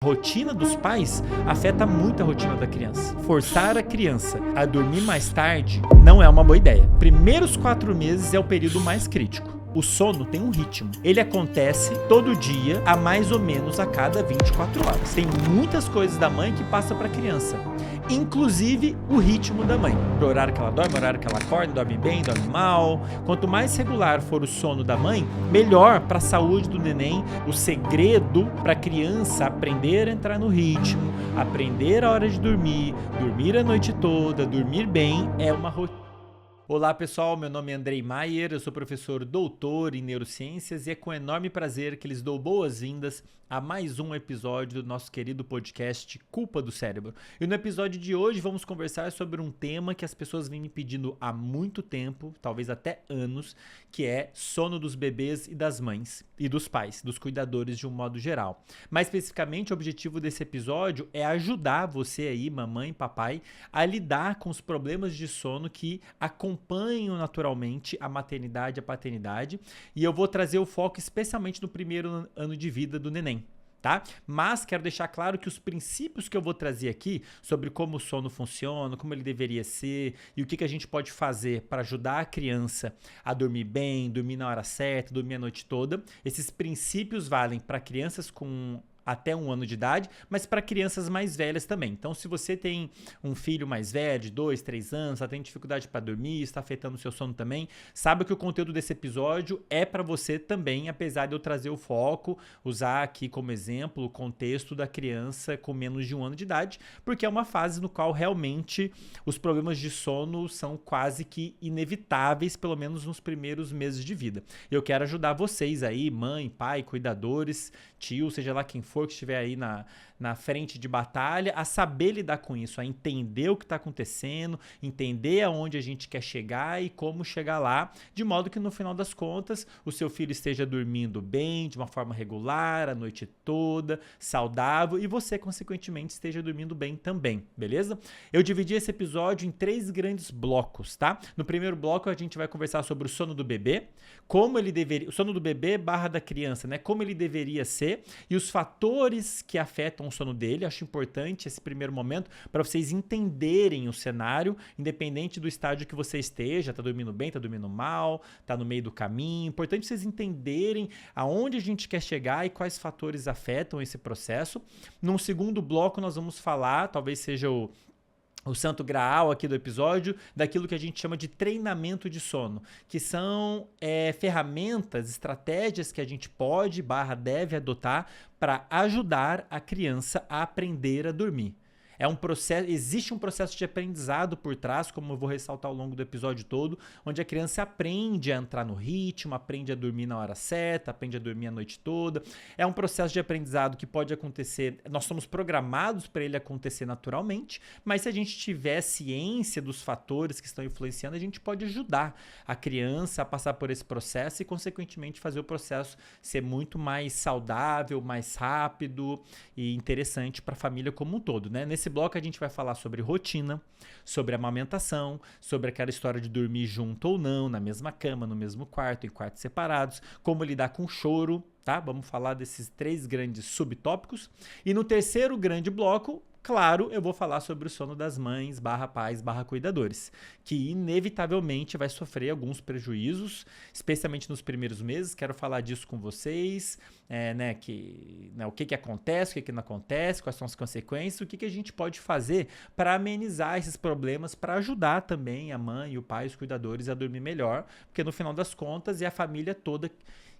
rotina dos pais afeta muito a rotina da criança. Forçar a criança a dormir mais tarde não é uma boa ideia. Primeiros 4 meses é o período mais crítico. O sono tem um ritmo. Ele acontece todo dia, a mais ou menos a cada 24 horas. Tem muitas coisas da mãe que passam para a criança, inclusive o ritmo da mãe. O horário que ela dorme, o horário que ela acorda, dorme bem, dorme mal. Quanto mais regular for o sono da mãe, melhor para a saúde do neném. O segredo para a criança aprender a entrar no ritmo, aprender a hora de dormir, dormir a noite toda, dormir bem, é uma rotina. Olá pessoal, meu nome é Andrei Maier, eu sou professor doutor em neurociências e é com enorme prazer que lhes dou boas-vindas a mais um episódio do nosso querido podcast Culpa do Cérebro. E no episódio de hoje vamos conversar sobre um tema que as pessoas vêm me pedindo há muito tempo, talvez até anos, que é sono dos bebês e das mães e dos pais, dos cuidadores de um modo geral. Mais especificamente, o objetivo desse episódio é ajudar você aí, mamãe, papai, a lidar com os problemas de sono que acompanham naturalmente a maternidade e a paternidade, e eu vou trazer o foco especialmente no primeiro ano de vida do neném. Tá? Mas quero deixar claro que os princípios que eu vou trazer aqui sobre como o sono funciona, como ele deveria ser e o que a gente pode fazer para ajudar a criança a dormir bem, dormir na hora certa, dormir a noite toda, esses princípios valem para crianças com até 1 ano de idade, mas para crianças mais velhas também. Então, se você tem um filho mais velho, de 2, 3 anos, está tendo dificuldade para dormir, está afetando o seu sono também, saiba que o conteúdo desse episódio é para você também, apesar de eu trazer o foco, usar aqui como exemplo o contexto da criança com menos de 1 ano de idade, porque é uma fase no qual realmente os problemas de sono são quase que inevitáveis, pelo menos nos primeiros meses de vida. Eu quero ajudar vocês aí, mãe, pai, cuidadores, tio, seja lá quem for que estiver aí na frente de batalha, a saber lidar com isso, a entender o que está acontecendo, entender aonde a gente quer chegar e como chegar lá, de modo que no final das contas o seu filho esteja dormindo bem, de uma forma regular, a noite toda, saudável, e você, consequentemente, esteja dormindo bem também, beleza? Eu dividi esse episódio em 3 grandes blocos, tá? No primeiro bloco a gente vai conversar sobre o sono do bebê, como ele deveria, o sono do bebê / da criança, né? Como ele deveria ser e os fatores que afetam o sono dele. Acho importante esse primeiro momento para vocês entenderem o cenário, independente do estágio que você esteja, tá dormindo bem, tá dormindo mal, tá no meio do caminho. Importante vocês entenderem aonde a gente quer chegar e quais fatores afetam esse processo. Num segundo bloco nós vamos falar, talvez seja o santo graal aqui do episódio, daquilo que a gente chama de treinamento de sono, que são ferramentas, estratégias que a gente pode / deve adotar para ajudar a criança a aprender a dormir. É um processo, existe um processo de aprendizado por trás, como eu vou ressaltar ao longo do episódio todo, onde a criança aprende a entrar no ritmo, aprende a dormir na hora certa, aprende a dormir a noite toda. É um processo de aprendizado que pode acontecer, nós somos programados para ele acontecer naturalmente, mas se a gente tiver ciência dos fatores que estão influenciando, a gente pode ajudar a criança a passar por esse processo e, consequentemente, fazer o processo ser muito mais saudável, mais rápido e interessante para a família como um todo, né? Nesse bloco a gente vai falar sobre rotina, sobre amamentação, sobre aquela história de dormir junto ou não, na mesma cama, no mesmo quarto, em quartos separados, como lidar com choro, tá? Vamos falar desses 3 grandes subtópicos. E no terceiro grande bloco, claro, eu vou falar sobre o sono das mães / pais / cuidadores, que inevitavelmente vai sofrer alguns prejuízos, especialmente nos primeiros meses. Quero falar disso com vocês, o que acontece, o que não acontece, quais são as consequências, o que a gente pode fazer para amenizar esses problemas, para ajudar também a mãe, o pai, os cuidadores a dormir melhor, porque no final das contas é a família toda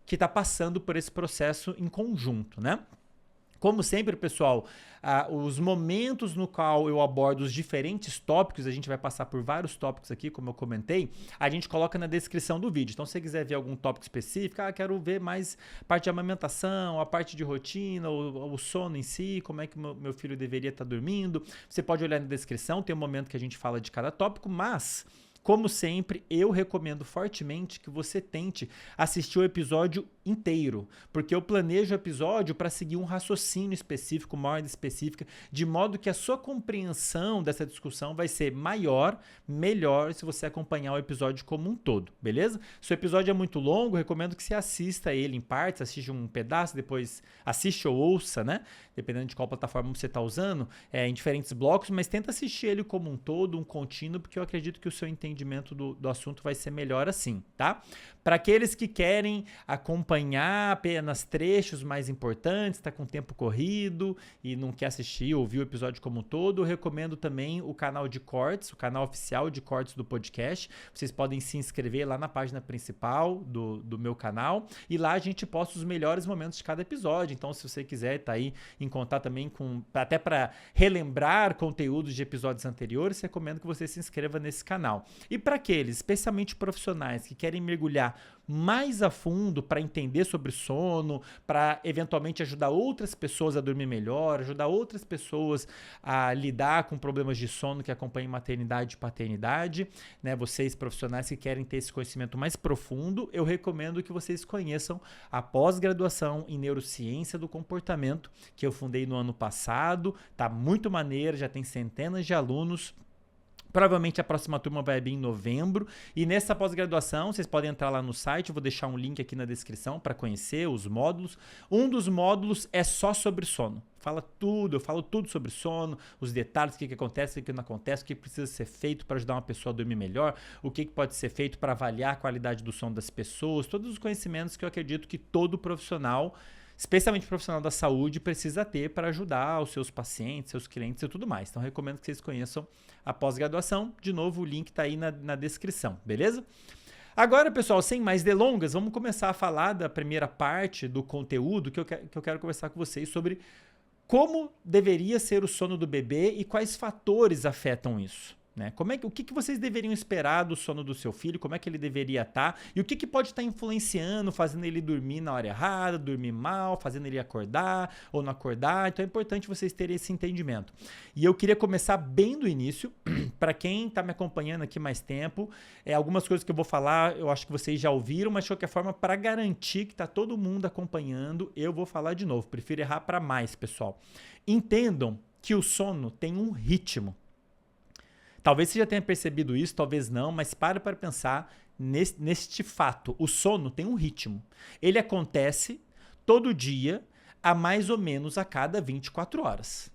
que está passando por esse processo em conjunto, né? Como sempre, pessoal, os momentos no qual eu abordo os diferentes tópicos, a gente vai passar por vários tópicos aqui, como eu comentei, a gente coloca na descrição do vídeo. Então, se você quiser ver algum tópico específico, quero ver mais parte de amamentação, a parte de rotina, o sono em si, como é que meu filho deveria estar dormindo, você pode olhar na descrição, tem um momento que a gente fala de cada tópico, mas como sempre, eu recomendo fortemente que você tente assistir o episódio inteiro, porque eu planejo o episódio para seguir um raciocínio específico, uma ordem específica, de modo que a sua compreensão dessa discussão vai ser maior, melhor, se você acompanhar o episódio como um todo, beleza? Se o episódio é muito longo, eu recomendo que você assista ele em partes, assiste um pedaço, depois assiste ou ouça, né? Dependendo de qual plataforma você está usando, em diferentes blocos, mas tenta assistir ele como um todo, um contínuo, porque eu acredito que o seu entendimento do assunto vai ser melhor assim, tá? Para aqueles que querem acompanhar apenas trechos mais importantes, está com tempo corrido e não quer assistir ou ouvir o episódio como um todo, eu recomendo também o canal de cortes, o canal oficial de cortes do podcast. Vocês podem se inscrever lá na página principal do meu canal e lá a gente posta os melhores momentos de cada episódio. Então, se você quiser tá aí em contato também até para relembrar conteúdos de episódios anteriores, recomendo que você se inscreva nesse canal. E para aqueles, especialmente profissionais, que querem mergulhar mais a fundo para entender sobre sono, para eventualmente ajudar outras pessoas a dormir melhor, ajudar outras pessoas a lidar com problemas de sono que acompanham maternidade e paternidade, né? Vocês profissionais que querem ter esse conhecimento mais profundo, eu recomendo que vocês conheçam a pós-graduação em neurociência do comportamento que eu fundei no ano passado. Tá muito maneiro, já tem centenas de alunos. Provavelmente a próxima turma vai abrir em novembro. E nessa pós-graduação, vocês podem entrar lá no site, eu vou deixar um link aqui na descrição para conhecer os módulos. Um dos módulos é só sobre sono. Eu falo tudo sobre sono, os detalhes, o que acontece, o que não acontece, o que precisa ser feito para ajudar uma pessoa a dormir melhor, o que pode ser feito para avaliar a qualidade do sono das pessoas, todos os conhecimentos que eu acredito que todo profissional, especialmente profissional da saúde, precisa ter para ajudar os seus pacientes, seus clientes e tudo mais. Então, recomendo que vocês conheçam a pós-graduação. De novo, o link está aí na descrição, beleza? Agora, pessoal, sem mais delongas, vamos começar a falar da primeira parte do conteúdo que eu quero conversar com vocês sobre como deveria ser o sono do bebê e quais fatores afetam isso. Né? O que vocês deveriam esperar do sono do seu filho, como é que ele deveria estar e o que pode estar influenciando, fazendo ele dormir na hora errada, dormir mal, fazendo ele acordar ou não acordar. Então é importante vocês terem esse entendimento. E eu queria começar bem do início, para quem está me acompanhando aqui mais tempo, algumas coisas que eu vou falar, eu acho que vocês já ouviram, mas de qualquer forma, para garantir que está todo mundo acompanhando, eu vou falar de novo. Prefiro errar para mais, pessoal. Entendam que o sono tem um ritmo. Talvez você já tenha percebido isso, talvez não, mas para pensar neste fato. O sono tem um ritmo. Ele acontece todo dia, a mais ou menos a cada 24 horas.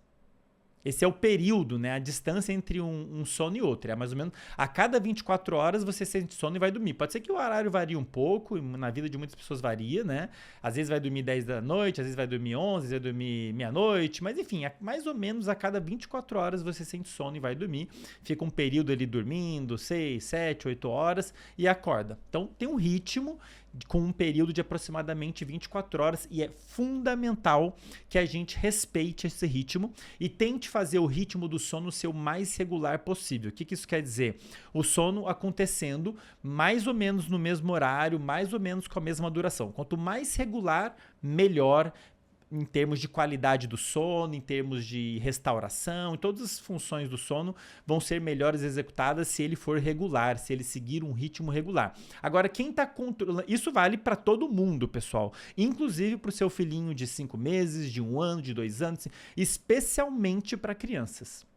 Esse é o período, né? A distância entre um sono e outro. É mais ou menos a cada 24 horas você sente sono e vai dormir. Pode ser que o horário varie um pouco, na vida de muitas pessoas varia, né? Às vezes vai dormir 10 da noite, às vezes vai dormir 11, às vezes vai dormir meia-noite. Mas enfim, mais ou menos a cada 24 horas você sente sono e vai dormir. Fica um período ali dormindo, 6, 7, 8 horas e acorda. Então tem um ritmo com um período de aproximadamente 24 horas e é fundamental que a gente respeite esse ritmo e tente fazer o ritmo do sono ser o mais regular possível. O que isso quer dizer? O sono acontecendo mais ou menos no mesmo horário, mais ou menos com a mesma duração. Quanto mais regular, melhor, em termos de qualidade do sono, em termos de restauração, todas as funções do sono vão ser melhores executadas se ele for regular, se ele seguir um ritmo regular. Agora, quem está controlando... Isso vale para todo mundo, pessoal. Inclusive para o seu filhinho de 5 meses, de 1 ano, de 2 anos, especialmente para crianças.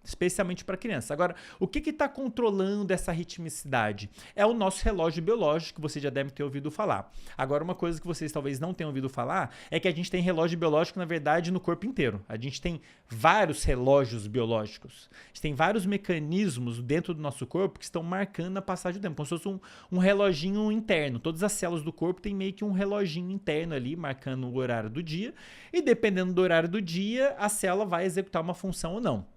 Agora, o que está controlando essa ritmicidade? É o nosso relógio biológico, que você já deve ter ouvido falar. Agora, uma coisa que vocês talvez não tenham ouvido falar é que a gente tem relógio biológico, na verdade, no corpo inteiro. A gente tem vários relógios biológicos. A gente tem vários mecanismos dentro do nosso corpo que estão marcando a passagem do tempo, como se fosse um reloginho interno. Todas as células do corpo têm meio que um reloginho interno ali, marcando o horário do dia. E dependendo do horário do dia, a célula vai executar uma função ou não.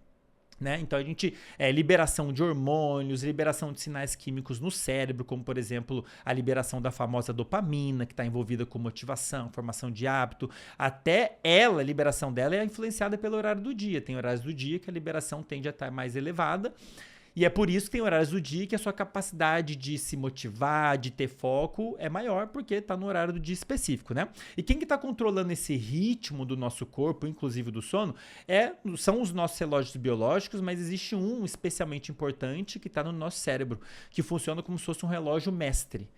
Né? Então a gente liberação de hormônios, liberação de sinais químicos no cérebro, como por exemplo a liberação da famosa dopamina, que está envolvida com motivação, formação de hábito, até a liberação dela é influenciada pelo horário do dia. Tem horários do dia que a liberação tende a estar mais elevada. E é por isso que tem horários do dia que a sua capacidade de se motivar, de ter foco é maior, porque está no horário do dia específico, né? E quem que está controlando esse ritmo do nosso corpo, inclusive do sono, são os nossos relógios biológicos, mas existe um especialmente importante que está no nosso cérebro, que funciona como se fosse um relógio mestre.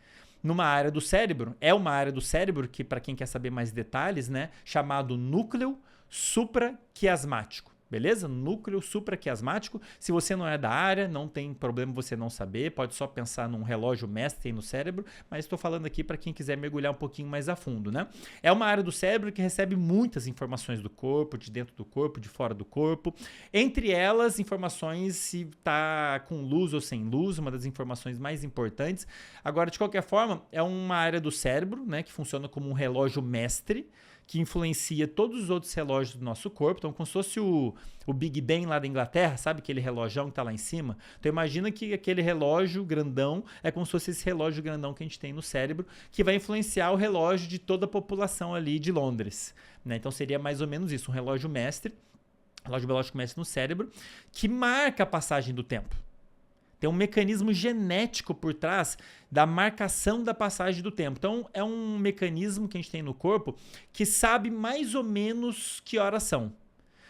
Numa área do cérebro, uma área do cérebro que, para quem quer saber mais detalhes, né, chamado núcleo supraquiasmático. Beleza? Núcleo supraquiasmático. Se você não é da área, não tem problema você não saber, pode só pensar num relógio mestre aí no cérebro, mas estou falando aqui para quem quiser mergulhar um pouquinho mais a fundo, né? É uma área do cérebro que recebe muitas informações do corpo, de dentro do corpo, de fora do corpo. Entre elas, informações se está com luz ou sem luz, uma das informações mais importantes. Agora, de qualquer forma, é uma área do cérebro, né, que funciona como um relógio mestre, que influencia todos os outros relógios do nosso corpo. Então, como se fosse o Big Ben lá da Inglaterra, sabe aquele relógio que está lá em cima? Então, imagina que aquele relógio grandão é como se fosse esse relógio grandão que a gente tem no cérebro, que vai influenciar o relógio de toda a população ali de Londres, né? Então, seria mais ou menos isso, um relógio mestre, relógio biológico mestre no cérebro, que marca a passagem do tempo. Tem um mecanismo genético por trás da marcação da passagem do tempo. Então, é um mecanismo que a gente tem no corpo que sabe mais ou menos que horas são.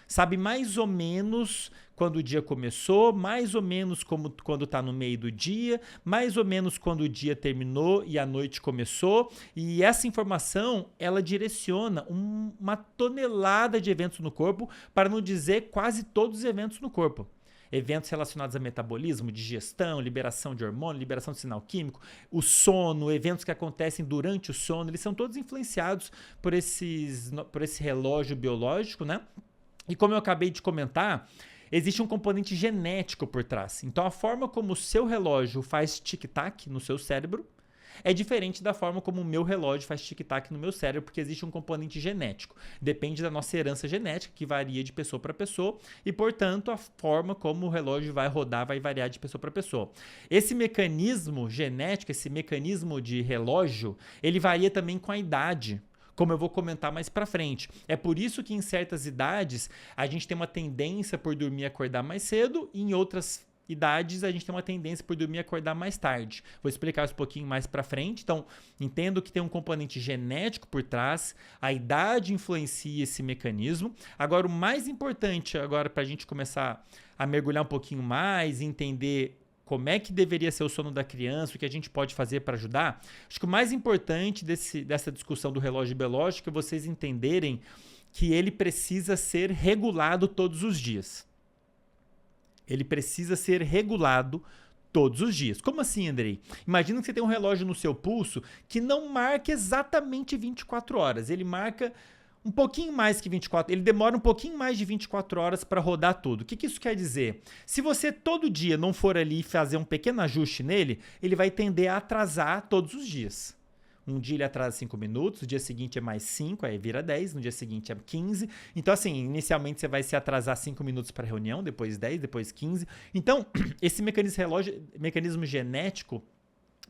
Sabe mais ou menos quando o dia começou, mais ou menos quando está no meio do dia, mais ou menos quando o dia terminou e a noite começou. E essa informação, ela direciona uma tonelada de eventos no corpo, para não dizer quase todos os eventos no corpo. Eventos relacionados a metabolismo, digestão, liberação de hormônio, liberação de sinal químico, o sono, eventos que acontecem durante o sono, eles são todos influenciados por esse relógio biológico, né? E como eu acabei de comentar, existe um componente genético por trás. Então, a forma como o seu relógio faz tic-tac no seu cérebro é diferente da forma como o meu relógio faz tic-tac no meu cérebro, porque existe um componente genético. Depende da nossa herança genética, que varia de pessoa para pessoa, e, portanto, a forma como o relógio vai rodar vai variar de pessoa para pessoa. Esse mecanismo genético, esse mecanismo de relógio, ele varia também com a idade, como eu vou comentar mais pra frente. É por isso que em certas idades a gente tem uma tendência por dormir e acordar mais cedo, e em outras idades a gente tem uma tendência por dormir e acordar mais tarde. Vou explicar isso um pouquinho mais pra frente. Então, entendo que tem um componente genético por trás, a idade influencia esse mecanismo. Agora, o mais importante agora pra gente começar a mergulhar um pouquinho mais e entender como é que deveria ser o sono da criança, o que a gente pode fazer para ajudar. Acho que o mais importante dessa discussão do relógio biológico é vocês entenderem que ele precisa ser regulado todos os dias. Ele precisa ser regulado todos os dias. Como assim, Andrei? Imagina que você tem um relógio no seu pulso que não marca exatamente 24 horas. Ele marca um pouquinho mais que 24, ele demora um pouquinho mais de 24 horas para rodar tudo. O que isso quer dizer? Se você todo dia não for ali fazer um pequeno ajuste nele, ele vai tender a atrasar todos os dias. Um dia ele atrasa 5 minutos, no dia seguinte é mais 5, aí vira 10, no dia seguinte é 15. Então, assim, inicialmente você vai se atrasar 5 minutos para a reunião, depois 10, depois 15. Então, esse mecanismo genético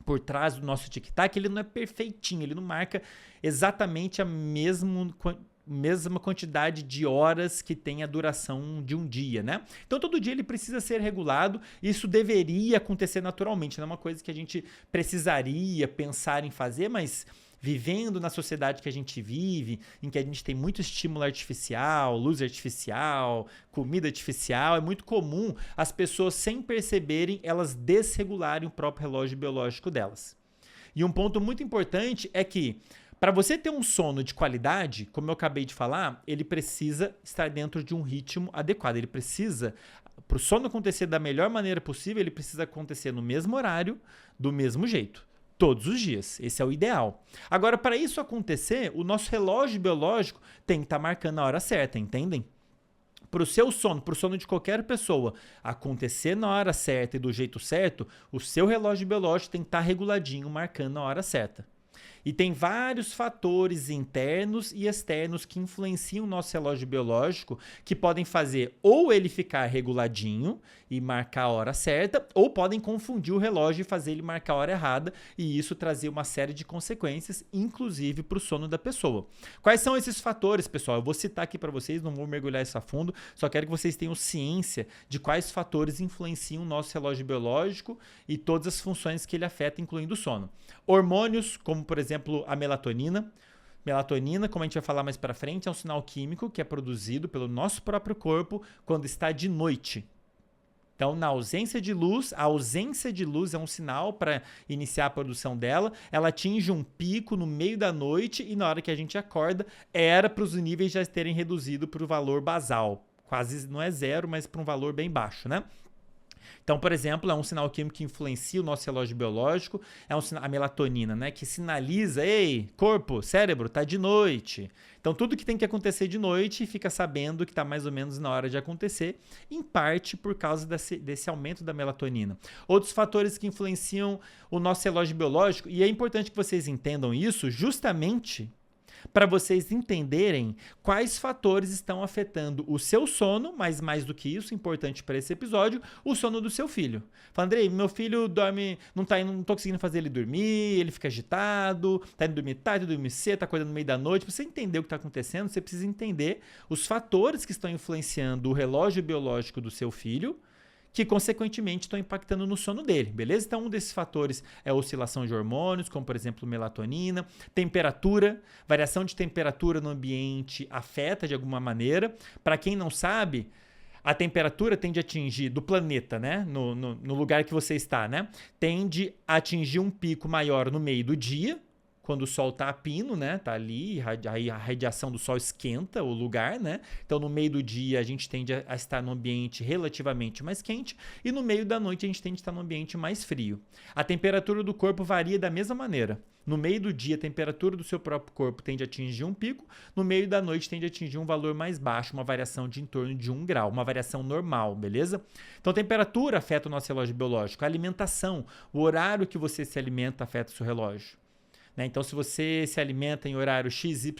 por trás do nosso tic-tac, ele não é perfeitinho, ele não marca exatamente a mesma quantidade de horas que tem a duração de um dia, né? Então, todo dia ele precisa ser regulado. Isso deveria acontecer naturalmente, não é uma coisa que a gente precisaria pensar em fazer, mas vivendo na sociedade que a gente vive, em que a gente tem muito estímulo artificial, luz artificial, comida artificial, é muito comum as pessoas, sem perceberem, elas desregularem o próprio relógio biológico delas. E um ponto muito importante é que, para você ter um sono de qualidade, como eu acabei de falar, ele precisa estar dentro de um ritmo adequado. Ele precisa, para o sono acontecer da melhor maneira possível, ele precisa acontecer no mesmo horário, do mesmo jeito. Todos os dias. Esse é o ideal. Agora, para isso acontecer, o nosso relógio biológico tem que estar marcando a hora certa, entendem? Para o seu sono, para o sono de qualquer pessoa acontecer na hora certa e do jeito certo, o seu relógio biológico tem que estar reguladinho, marcando a hora certa. E tem vários fatores internos e externos que influenciam o nosso relógio biológico, que podem fazer ou ele ficar reguladinho e marcar a hora certa, ou podem confundir o relógio e fazer ele marcar a hora errada, e isso trazer uma série de consequências, inclusive para o sono da pessoa. Quais são esses fatores, pessoal? Eu vou citar aqui para vocês, não vou mergulhar isso a fundo, só quero que vocês tenham ciência de quais fatores influenciam o nosso relógio biológico e todas as funções que ele afeta, incluindo o sono. Hormônios, como por exemplo a melatonina. Melatonina, como a gente vai falar mais para frente, é um sinal químico que é produzido pelo nosso próprio corpo quando está de noite. Então, na ausência de luz, a ausência de luz é um sinal para iniciar a produção dela. Ela atinge um pico no meio da noite e na hora que a gente acorda, era para os níveis já terem reduzido para o valor basal. Quase não é zero, mas para um valor bem baixo, né? Então, por exemplo, é um sinal químico que influencia o nosso relógio biológico, é a melatonina, né, que sinaliza, ei, corpo, cérebro, tá de noite. Então, tudo que tem que acontecer de noite fica sabendo que está mais ou menos na hora de acontecer, em parte por causa desse aumento da melatonina. Outros fatores que influenciam o nosso relógio biológico, e é importante que vocês entendam isso justamente para vocês entenderem quais fatores estão afetando o seu sono, mas mais do que isso, importante para esse episódio, o sono do seu filho. Fala, Andrei, meu filho dorme, não tô conseguindo fazer ele dormir, ele fica agitado, tá indo dormir tarde, dormir cedo, tá acordando no meio da noite. Para você entender o que está acontecendo, você precisa entender os fatores que estão influenciando o relógio biológico do seu filho, que consequentemente estão impactando no sono dele, beleza? Então, um desses fatores é a oscilação de hormônios, como por exemplo melatonina, temperatura, variação de temperatura no ambiente afeta de alguma maneira. Para quem não sabe, a temperatura tende a atingir, do planeta, né? No lugar que você está, né? Tende a atingir um pico maior no meio do dia, quando o sol tá a pino, né? Tá ali, aí a radiação do sol esquenta o lugar, né? Então, no meio do dia, a gente tende a estar num ambiente relativamente mais quente e no meio da noite a gente tende a estar num ambiente mais frio. A temperatura do corpo varia da mesma maneira. No meio do dia, a temperatura do seu próprio corpo tende a atingir um pico, no meio da noite tende a atingir um valor mais baixo, uma variação de em torno de 1 grau, uma variação normal, beleza? Então, a temperatura afeta o nosso relógio biológico, a alimentação, o horário que você se alimenta afeta o seu relógio. Então, se você se alimenta em horário XYZ,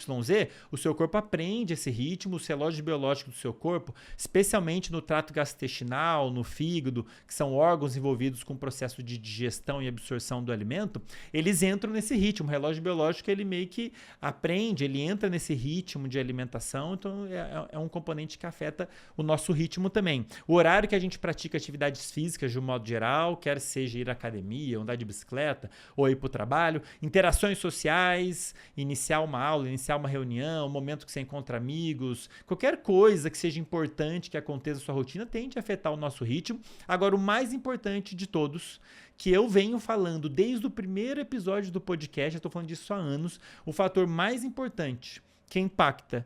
o seu corpo aprende esse ritmo, o relógio biológico do seu corpo, especialmente no trato gastrointestinal, no fígado, que são órgãos envolvidos com o processo de digestão e absorção do alimento, eles entram nesse ritmo. O relógio biológico, ele meio que aprende, ele entra nesse ritmo de alimentação, então é um componente que afeta o nosso ritmo também. O horário que a gente pratica atividades físicas de um modo geral, quer seja ir à academia, andar de bicicleta ou ir para o trabalho, interações sociais, iniciar uma aula, iniciar uma reunião, o momento que você encontra amigos, qualquer coisa que seja importante que aconteça na sua rotina tende a afetar o nosso ritmo. Agora, o mais importante de todos, que eu venho falando desde o primeiro episódio do podcast, eu estou falando disso há anos, o fator mais importante que impacta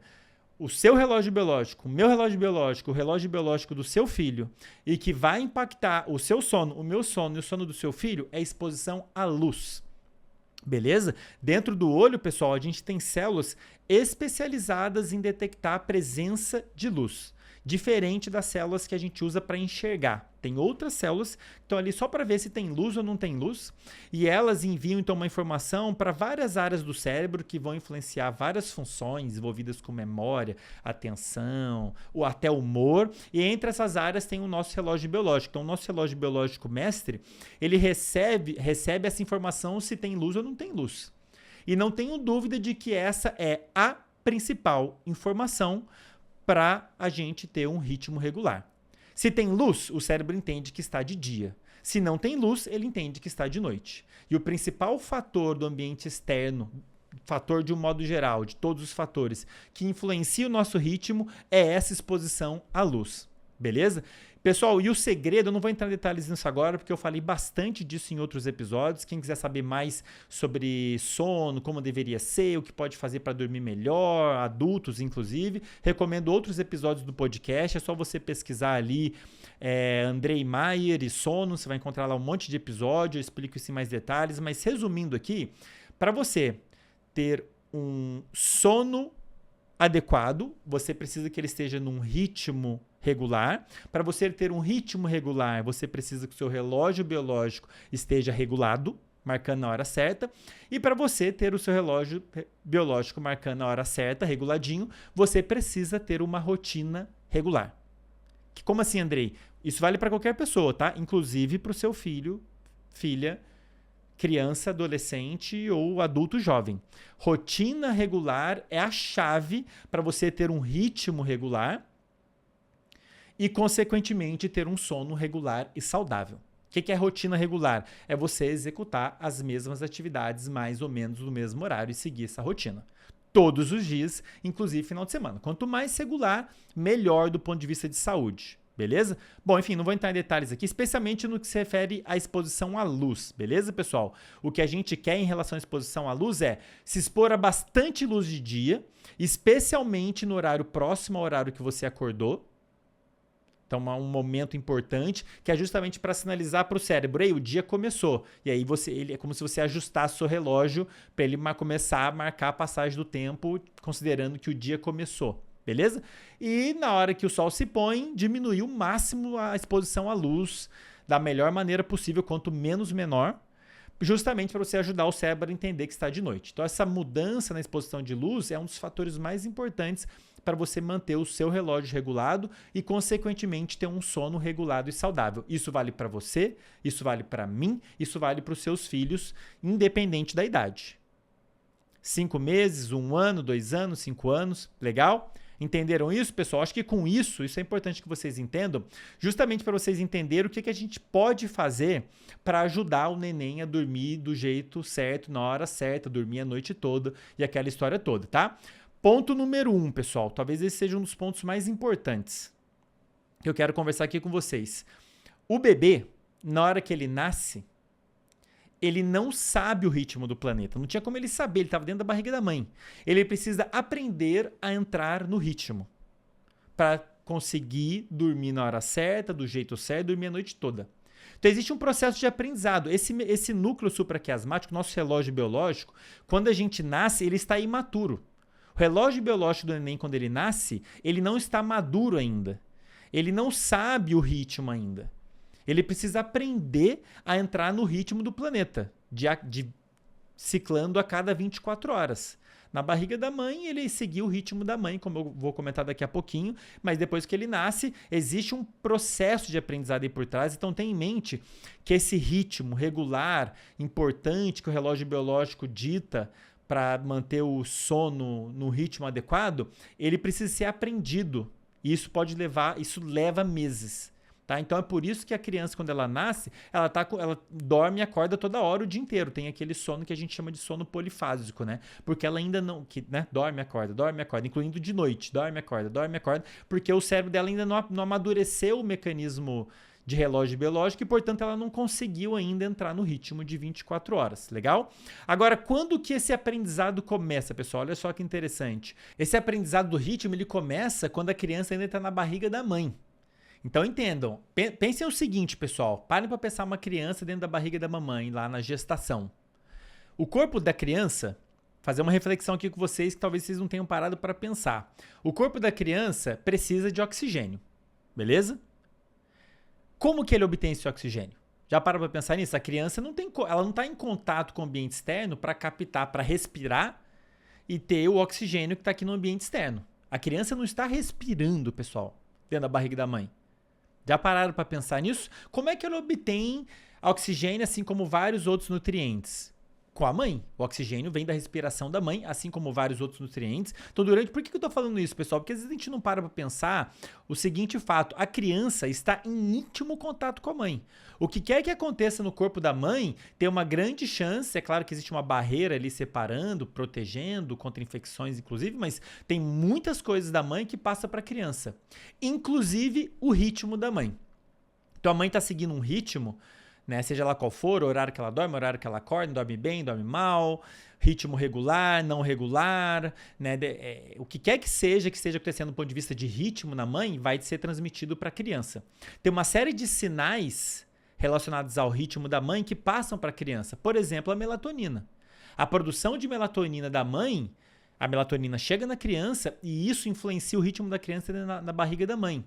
o seu relógio biológico, o meu relógio biológico, o relógio biológico do seu filho e que vai impactar o seu sono, o meu sono e o sono do seu filho é a exposição à luz. Beleza? Dentro do olho, pessoal, a gente tem células especializadas em detectar a presença de luz, diferente das células que a gente usa para enxergar. Tem outras células que estão ali só para ver se tem luz ou não tem luz, e elas enviam então uma informação para várias áreas do cérebro que vão influenciar várias funções envolvidas com memória, atenção, ou até humor, e entre essas áreas tem o nosso relógio biológico. Então, o nosso relógio biológico mestre, ele recebe essa informação se tem luz ou não tem luz. E não tenho dúvida de que essa é a principal informação para a gente ter um ritmo regular. Se tem luz, o cérebro entende que está de dia. Se não tem luz, ele entende que está de noite. E o principal fator do ambiente externo, fator de um modo geral, de todos os fatores, que influencia o nosso ritmo é essa exposição à luz. Beleza? Pessoal, e o segredo, eu não vou entrar em detalhes nisso agora, porque eu falei bastante disso em outros episódios. Quem quiser saber mais sobre sono, como deveria ser, o que pode fazer para dormir melhor, adultos inclusive, recomendo outros episódios do podcast. É só você pesquisar ali Andrei Maier e sono, você vai encontrar lá um monte de episódio, eu explico isso em mais detalhes. Mas resumindo aqui, para você ter um sono adequado, você precisa que ele esteja num ritmo regular. Para você ter um ritmo regular, você precisa que o seu relógio biológico esteja regulado. marcando na hora certa. E para você ter o seu relógio biológico marcando na hora certa, reguladinho, você precisa ter uma rotina regular. Como assim, Andrei? Isso vale para qualquer pessoa, tá? Inclusive para o seu filho, filha, criança, adolescente ou adulto jovem. Rotina regular é a chave para você ter um ritmo regular e, consequentemente, ter um sono regular e saudável. O que é rotina regular? É você executar as mesmas atividades mais ou menos no mesmo horário e seguir essa rotina. Todos os dias, inclusive final de semana. Quanto mais regular, melhor do ponto de vista de saúde. Beleza? Bom, enfim, não vou entrar em detalhes aqui, especialmente no que se refere à exposição à luz, beleza, pessoal? O que a gente quer em relação à exposição à luz é se expor a bastante luz de dia, especialmente no horário próximo ao horário que você acordou. Então, é um momento importante que é justamente para sinalizar para o cérebro, ei, o dia começou. E aí ele é como se você ajustasse o seu relógio para ele começar a marcar a passagem do tempo, considerando que o dia começou. Beleza? E na hora que o sol se põe, diminuir o máximo a exposição à luz da melhor maneira possível, quanto menos menor, justamente para você ajudar o cérebro a entender que está de noite. Então essa mudança na exposição de luz é um dos fatores mais importantes para você manter o seu relógio regulado e, consequentemente, ter um sono regulado e saudável. Isso vale para você, isso vale para mim, isso vale para os seus filhos, independente da idade. 5 meses, 1 ano, 2 anos, 5 anos, legal? Entenderam isso, pessoal? Acho que com isso é importante que vocês entendam, justamente para vocês entenderem o que a gente pode fazer para ajudar o neném a dormir do jeito certo, na hora certa, dormir a noite toda e aquela história toda, tá? Ponto número 1, pessoal, talvez esse seja um dos pontos mais importantes que eu quero conversar aqui com vocês. O bebê, na hora que ele nasce, ele não sabe o ritmo do planeta. Não tinha como ele saber, ele estava dentro da barriga da mãe. Ele precisa aprender a entrar no ritmo para conseguir dormir na hora certa, do jeito certo, dormir a noite toda. Então existe um processo de aprendizado. Esse núcleo supraquiasmático, nosso relógio biológico, quando a gente nasce, ele está imaturo. O relógio biológico do neném, quando ele nasce, ele não está maduro ainda. Ele não sabe o ritmo ainda. Ele precisa aprender a entrar no ritmo do planeta, de ciclando a cada 24 horas. Na barriga da mãe, ele seguiu o ritmo da mãe, como eu vou comentar daqui a pouquinho, mas depois que ele nasce, existe um processo de aprendizado aí por trás, então tenha em mente que esse ritmo regular, importante, que o relógio biológico dita para manter o sono no ritmo adequado, ele precisa ser aprendido. E isso leva meses. Tá? Então é por isso que a criança, quando ela nasce, ela dorme e acorda toda hora o dia inteiro. Tem aquele sono que a gente chama de sono polifásico, né? Porque ela ainda não... dorme e acorda, incluindo de noite. Dorme e acorda, porque o cérebro dela ainda não amadureceu o mecanismo de relógio biológico e, portanto, ela não conseguiu ainda entrar no ritmo de 24 horas. Legal? Agora, quando que esse aprendizado começa, pessoal? Olha só que interessante. Esse aprendizado do ritmo, ele começa quando a criança ainda está na barriga da mãe. Então entendam, pensem o seguinte, pessoal, parem para pensar uma criança dentro da barriga da mamãe, lá na gestação. O corpo da criança, fazer uma reflexão aqui com vocês que talvez vocês não tenham parado para pensar. O corpo da criança precisa de oxigênio, beleza? Como que ele obtém esse oxigênio? Já para pensar nisso? A criança ela não está em contato com o ambiente externo para captar, para respirar e ter o oxigênio que está aqui no ambiente externo. A criança não está respirando, pessoal, dentro da barriga da mãe. Já pararam para pensar nisso? Como é que ela obtém oxigênio, assim como vários outros nutrientes? Com a mãe. O oxigênio vem da respiração da mãe, assim como vários outros nutrientes. Então, por que eu estou falando isso, pessoal? Porque às vezes a gente não para pensar o seguinte fato. A criança está em íntimo contato com a mãe. O que quer que aconteça no corpo da mãe tem uma grande chance, é claro que existe uma barreira ali separando, protegendo contra infecções, inclusive, mas tem muitas coisas da mãe que passa para a criança. Inclusive o ritmo da mãe. Então, a mãe está seguindo um ritmo, né? Seja lá qual for, o horário que ela dorme, o horário que ela acorda, dorme bem, dorme mal, ritmo regular, não regular, né? O que quer que esteja acontecendo do ponto de vista de ritmo na mãe, vai ser transmitido para a criança. Tem uma série de sinais relacionados ao ritmo da mãe que passam para a criança. Por exemplo, a melatonina. A produção de melatonina da mãe, a melatonina chega na criança e isso influencia o ritmo da criança na barriga da mãe.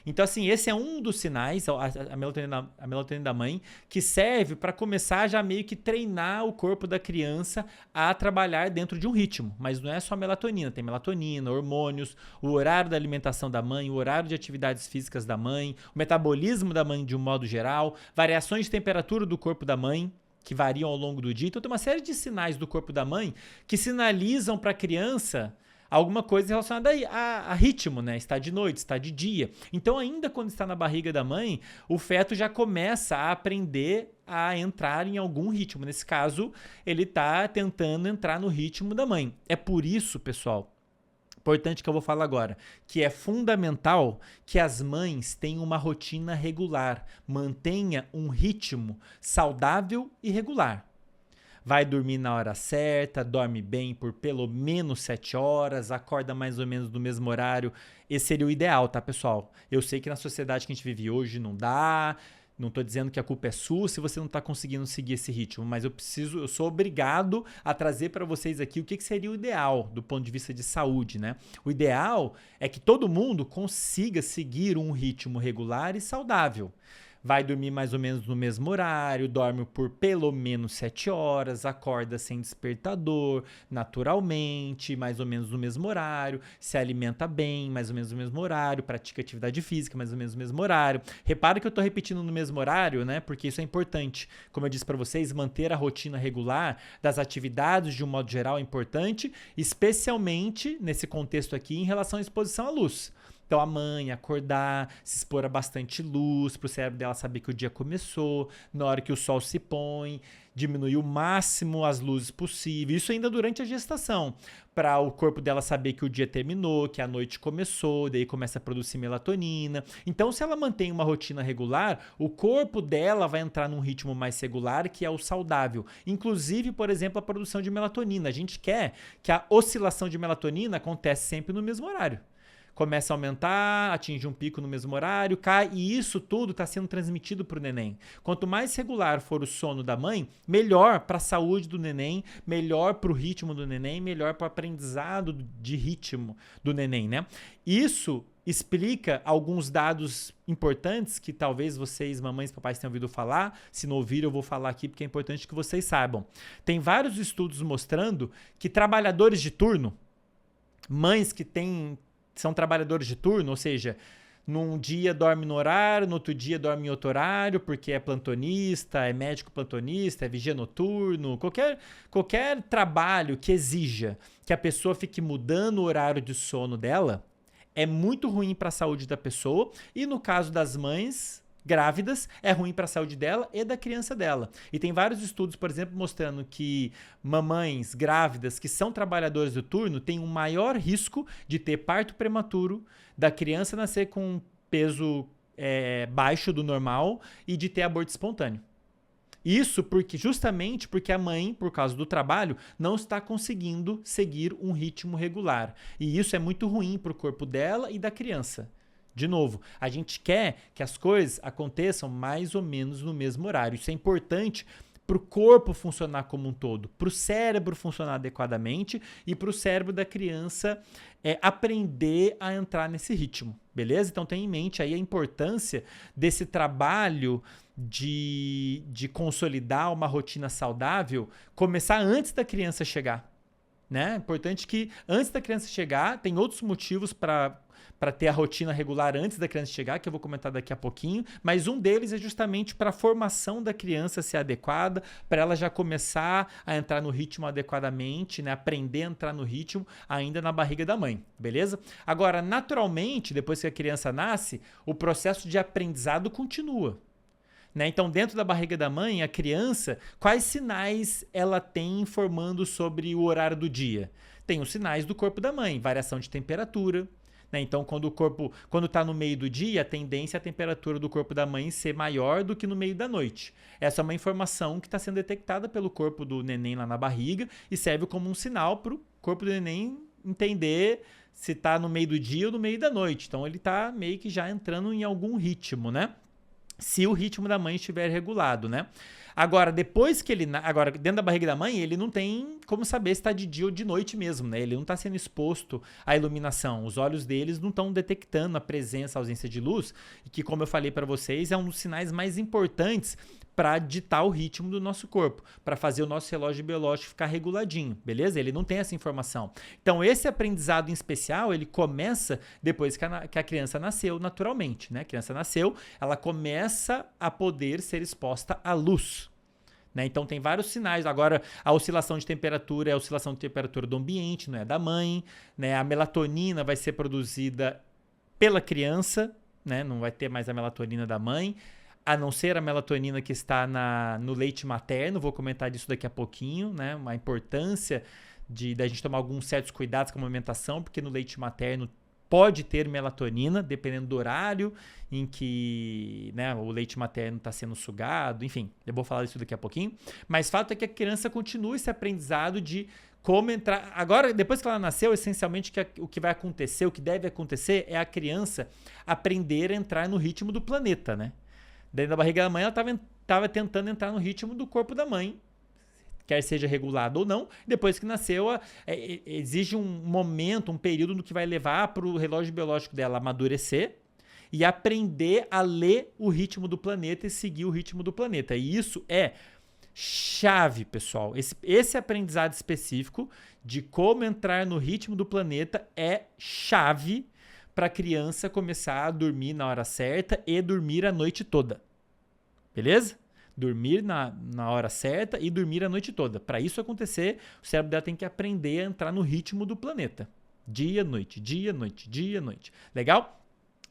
Então, assim, esse é um dos sinais, a melatonina da mãe, que serve para começar já meio que treinar o corpo da criança a trabalhar dentro de um ritmo. Mas não é só melatonina, tem melatonina, hormônios, o horário da alimentação da mãe, o horário de atividades físicas da mãe, o metabolismo da mãe de um modo geral, variações de temperatura do corpo da mãe, que variam ao longo do dia. Então, tem uma série de sinais do corpo da mãe que sinalizam para a criança alguma coisa relacionada a ritmo, né? Está de noite, está de dia. Então, ainda quando está na barriga da mãe, o feto já começa a aprender a entrar em algum ritmo. Nesse caso, ele está tentando entrar no ritmo da mãe. É por isso, pessoal, importante que eu vou falar agora, que é fundamental que as mães tenham uma rotina regular, mantenha um ritmo saudável e regular. Vai dormir na hora certa, dorme bem por pelo menos 7 horas, acorda mais ou menos no mesmo horário. Esse seria o ideal, tá, pessoal? Eu sei que na sociedade que a gente vive hoje não dá, não estou dizendo que a culpa é sua se você não está conseguindo seguir esse ritmo, mas eu sou obrigado a trazer para vocês aqui o que seria o ideal do ponto de vista de saúde, né? O ideal é que todo mundo consiga seguir um ritmo regular e saudável. Vai dormir mais ou menos no mesmo horário, dorme por pelo menos 7 horas, acorda sem despertador, naturalmente, mais ou menos no mesmo horário, se alimenta bem, mais ou menos no mesmo horário, pratica atividade física, mais ou menos no mesmo horário. Repara que eu estou repetindo no mesmo horário, né? Porque isso é importante. Como eu disse para vocês, manter a rotina regular das atividades de um modo geral é importante, especialmente nesse contexto aqui em relação à exposição à luz. Então, a mãe acordar, se expor a bastante luz, para o cérebro dela saber que o dia começou, na hora que o sol se põe, diminuir o máximo as luzes possível. Isso ainda durante a gestação, para o corpo dela saber que o dia terminou, que a noite começou, daí começa a produzir melatonina. Então, se ela mantém uma rotina regular, o corpo dela vai entrar num ritmo mais regular, que é o saudável. Inclusive, por exemplo, a produção de melatonina. A gente quer que a oscilação de melatonina aconteça sempre no mesmo horário. Começa a aumentar, atinge um pico no mesmo horário, cai, e isso tudo está sendo transmitido para o neném. Quanto mais regular for o sono da mãe, melhor para a saúde do neném, melhor para o ritmo do neném, melhor para o aprendizado de ritmo do neném, né? Isso explica alguns dados importantes que talvez vocês, mamães e papais, tenham ouvido falar. Se não ouviram, eu vou falar aqui porque é importante que vocês saibam. Tem vários estudos mostrando que trabalhadores de turno, mães que são trabalhadores de turno, ou seja, num dia dorme no horário, no outro dia dorme em outro horário, porque é plantonista, é médico plantonista, é vigia noturno, qualquer trabalho que exija que a pessoa fique mudando o horário de sono dela, é muito ruim para a saúde da pessoa, e no caso das mães grávidas, é ruim para a saúde dela e da criança dela. E tem vários estudos, por exemplo, mostrando que mamães grávidas que são trabalhadoras do turno têm um maior risco de ter parto prematuro, da criança nascer com um peso baixo do normal e de ter aborto espontâneo. Isso justamente porque a mãe, por causa do trabalho, não está conseguindo seguir um ritmo regular. E isso é muito ruim para o corpo dela e da criança. De novo, a gente quer que as coisas aconteçam mais ou menos no mesmo horário. Isso é importante para o corpo funcionar como um todo, para o cérebro funcionar adequadamente e para o cérebro da criança aprender a entrar nesse ritmo, beleza? Então tenha em mente aí a importância desse trabalho de consolidar uma rotina saudável, começar antes da criança chegar, né? Importante que antes da criança chegar, tem outros motivos para ter a rotina regular antes da criança chegar, que eu vou comentar daqui a pouquinho, mas um deles é justamente para a formação da criança ser adequada, para ela já começar a entrar no ritmo adequadamente, né? Aprender a entrar no ritmo ainda na barriga da mãe, beleza? Agora, naturalmente, depois que a criança nasce, o processo de aprendizado continua. Né? Então, dentro da barriga da mãe, a criança, quais sinais ela tem informando sobre o horário do dia? Tem os sinais do corpo da mãe, variação de temperatura. Né? Então, quando está no meio do dia, a tendência é a temperatura do corpo da mãe ser maior do que no meio da noite. Essa é uma informação que está sendo detectada pelo corpo do neném lá na barriga e serve como um sinal para o corpo do neném entender se está no meio do dia ou no meio da noite. Então, ele está meio que já entrando em algum ritmo, né? Se o ritmo da mãe estiver regulado, né? Agora, depois que agora, dentro da barriga da mãe, ele não tem como saber se está de dia ou de noite mesmo, né? Ele não está sendo exposto à iluminação. Os olhos deles não estão detectando a presença, a ausência de luz, que, como eu falei para vocês, é um dos sinais mais importantes para ditar o ritmo do nosso corpo, para fazer o nosso relógio biológico ficar reguladinho, beleza? Ele não tem essa informação. Então, esse aprendizado em especial, ele começa depois que a criança nasceu naturalmente, né? A criança nasceu, ela começa a poder ser exposta à luz. Né? Então tem vários sinais. Agora, a oscilação de temperatura é a oscilação de temperatura do ambiente, não é da mãe. Né? A melatonina vai ser produzida pela criança, né? Não vai ter mais a melatonina da mãe, a não ser a melatonina que está no leite materno. Vou comentar disso daqui a pouquinho, né? A importância da gente tomar alguns certos cuidados com a amamentação, porque no leite materno pode ter melatonina, dependendo do horário em que, né, o leite materno está sendo sugado, enfim, eu vou falar disso daqui a pouquinho. Mas fato é que a criança continua esse aprendizado de como entrar. Agora, depois que ela nasceu, essencialmente o que vai acontecer, o que deve acontecer é a criança aprender a entrar no ritmo do planeta, né? Dentro da barriga da mãe, ela estava tentando entrar no ritmo do corpo da mãe, quer seja regulado ou não. Depois que nasceu, exige um momento, um período no que vai levar para o relógio biológico dela amadurecer e aprender a ler o ritmo do planeta e seguir o ritmo do planeta. E isso é chave, pessoal. Esse aprendizado específico de como entrar no ritmo do planeta é chave para a criança começar a dormir na hora certa e dormir a noite toda. Beleza? Dormir na hora certa e dormir a noite toda. Para isso acontecer, o cérebro dela tem que aprender a entrar no ritmo do planeta. Dia, noite, dia, noite, dia, noite. Legal?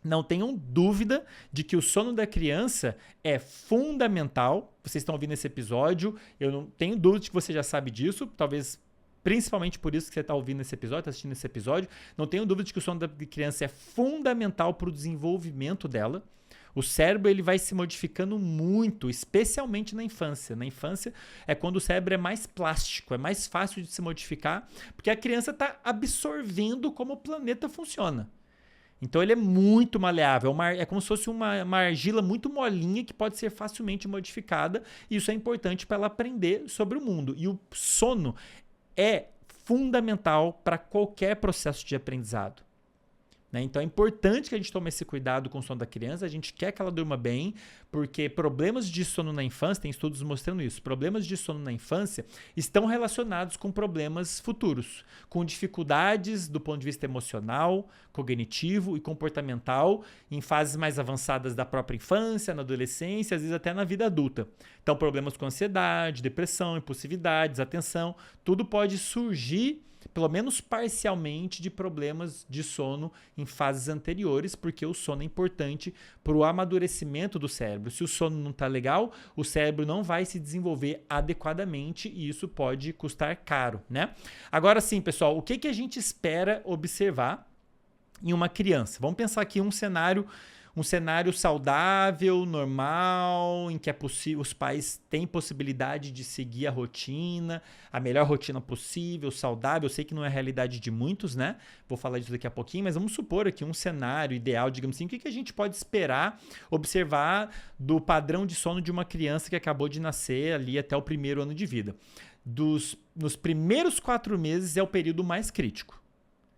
Não tenham dúvida de que o sono da criança é fundamental. Vocês estão ouvindo esse episódio, eu não tenho dúvida de que você já sabe disso, talvez principalmente por isso que você está ouvindo esse episódio, está assistindo esse episódio. Não tenho dúvida de que o sono da criança é fundamental para o desenvolvimento dela. O cérebro ele vai se modificando muito, especialmente na infância. Na infância é quando o cérebro é mais plástico, é mais fácil de se modificar, porque a criança está absorvendo como o planeta funciona. Então ele é muito maleável, é como se fosse uma argila muito molinha que pode ser facilmente modificada, e isso é importante para ela aprender sobre o mundo. E o sono é fundamental para qualquer processo de aprendizado. Né? Então é importante que a gente tome esse cuidado com o sono da criança. A gente quer que ela durma bem, porque problemas de sono na infância, tem estudos mostrando isso, problemas de sono na infância estão relacionados com problemas futuros, com dificuldades do ponto de vista emocional, cognitivo e comportamental em fases mais avançadas da própria infância, na adolescência, às vezes até na vida adulta. Então problemas com ansiedade, depressão, impulsividade, desatenção, tudo pode surgir pelo menos parcialmente de problemas de sono em fases anteriores, porque o sono é importante para o amadurecimento do cérebro. Se o sono não está legal, o cérebro não vai se desenvolver adequadamente e isso pode custar caro, né? Agora sim, pessoal, o que a gente espera observar em uma criança? Vamos pensar aqui um cenário saudável, normal, em que é possível, os pais têm possibilidade de seguir a rotina, a melhor rotina possível, saudável. Eu sei que não é a realidade de muitos, né? Vou falar disso daqui a pouquinho, mas vamos supor aqui um cenário ideal, digamos assim, o que a gente pode esperar, observar do padrão de sono de uma criança que acabou de nascer ali até o primeiro ano de vida. Nos primeiros 4 meses é o período mais crítico.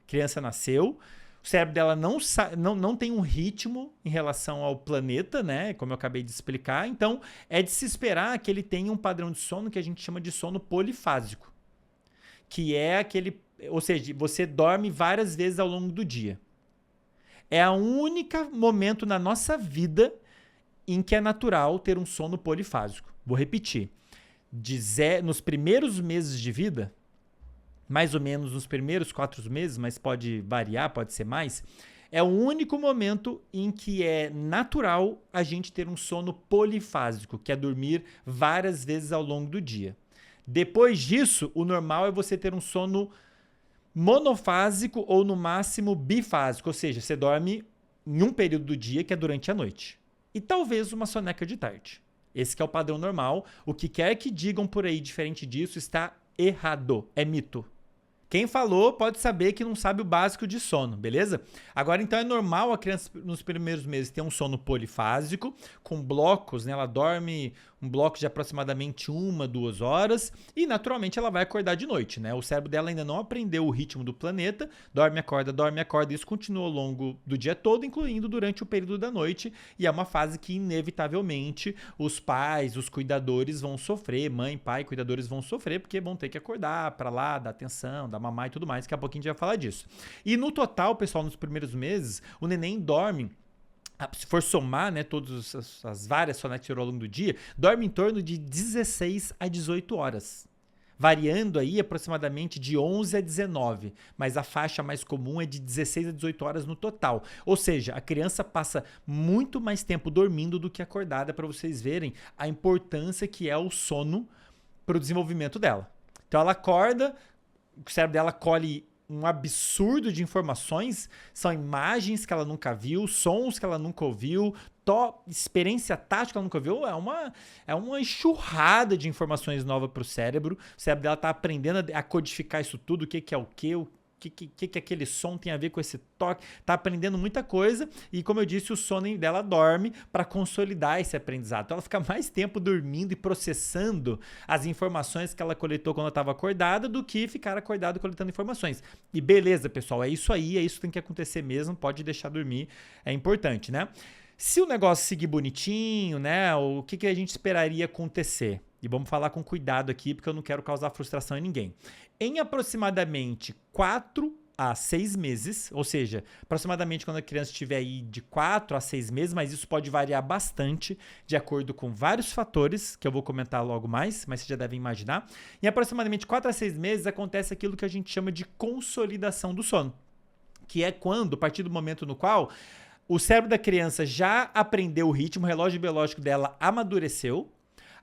A criança nasceu, o cérebro dela não tem um ritmo em relação ao planeta, né? Como eu acabei de explicar. Então, é de se esperar que ele tenha um padrão de sono que a gente chama de sono polifásico. Que é aquele... Ou seja, você dorme várias vezes ao longo do dia. É o único momento na nossa vida em que é natural ter um sono polifásico. Vou repetir. Nos primeiros meses de vida... mais ou menos nos primeiros 4 meses, mas pode variar, pode ser mais, é o único momento em que é natural a gente ter um sono polifásico, que é dormir várias vezes ao longo do dia. Depois disso, o normal é você ter um sono monofásico ou no máximo bifásico, ou seja, você dorme em um período do dia que é durante a noite. E talvez uma soneca de tarde. Esse que é o padrão normal. O que quer que digam por aí diferente disso está errado, é mito. Quem falou pode saber que não sabe o básico de sono, beleza? Agora, então, é normal a criança nos primeiros meses ter um sono polifásico, com blocos, né? Ela dorme um bloco de aproximadamente 1, 2 horas e, naturalmente, ela vai acordar de noite, né? O cérebro dela ainda não aprendeu o ritmo do planeta, dorme, acorda, e isso continua ao longo do dia todo, incluindo durante o período da noite, e é uma fase que, inevitavelmente, os pais, os cuidadores vão sofrer, mãe, pai, cuidadores vão sofrer, porque vão ter que acordar para lá, dar atenção, dar mamar e tudo mais, daqui a pouquinho a gente vai falar disso. E no total, pessoal, nos primeiros meses, o neném dorme, se for somar, né, todas as várias sonetas ao longo do dia, dorme em torno de 16 a 18 horas. Variando aí aproximadamente de 11 a 19, mas a faixa mais comum é de 16 a 18 horas no total. Ou seja, a criança passa muito mais tempo dormindo do que acordada, para vocês verem a importância que é o sono para o desenvolvimento dela. Então ela acorda, o cérebro dela colhe um absurdo de informações, são imagens que ela nunca viu, sons que ela nunca ouviu, experiência tática que ela nunca viu, é uma enxurrada de informações novas para o cérebro dela está aprendendo a codificar isso tudo, o que é o que aquele som tem a ver com esse toque, tá aprendendo muita coisa e, como eu disse, o sono dela dorme para consolidar esse aprendizado. Então ela fica mais tempo dormindo e processando as informações que ela coletou quando ela estava acordada do que ficar acordado coletando informações. E beleza, pessoal, é isso aí, é isso que tem que acontecer mesmo, pode deixar dormir, é importante, né? Se o negócio seguir bonitinho, né, o que a gente esperaria acontecer? E vamos falar com cuidado aqui, porque eu não quero causar frustração em ninguém. Em aproximadamente 4 a 6 meses, ou seja, aproximadamente quando a criança estiver aí de 4 a 6 meses, mas isso pode variar bastante de acordo com vários fatores, que eu vou comentar logo mais, mas vocês já devem imaginar. Em aproximadamente 4 a 6 meses acontece aquilo que a gente chama de consolidação do sono, que é quando, a partir do momento no qual o cérebro da criança já aprendeu o ritmo, o relógio biológico dela amadureceu,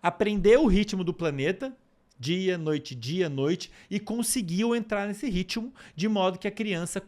aprendeu o ritmo do planeta, dia, noite, e conseguiu entrar nesse ritmo, de modo que a criança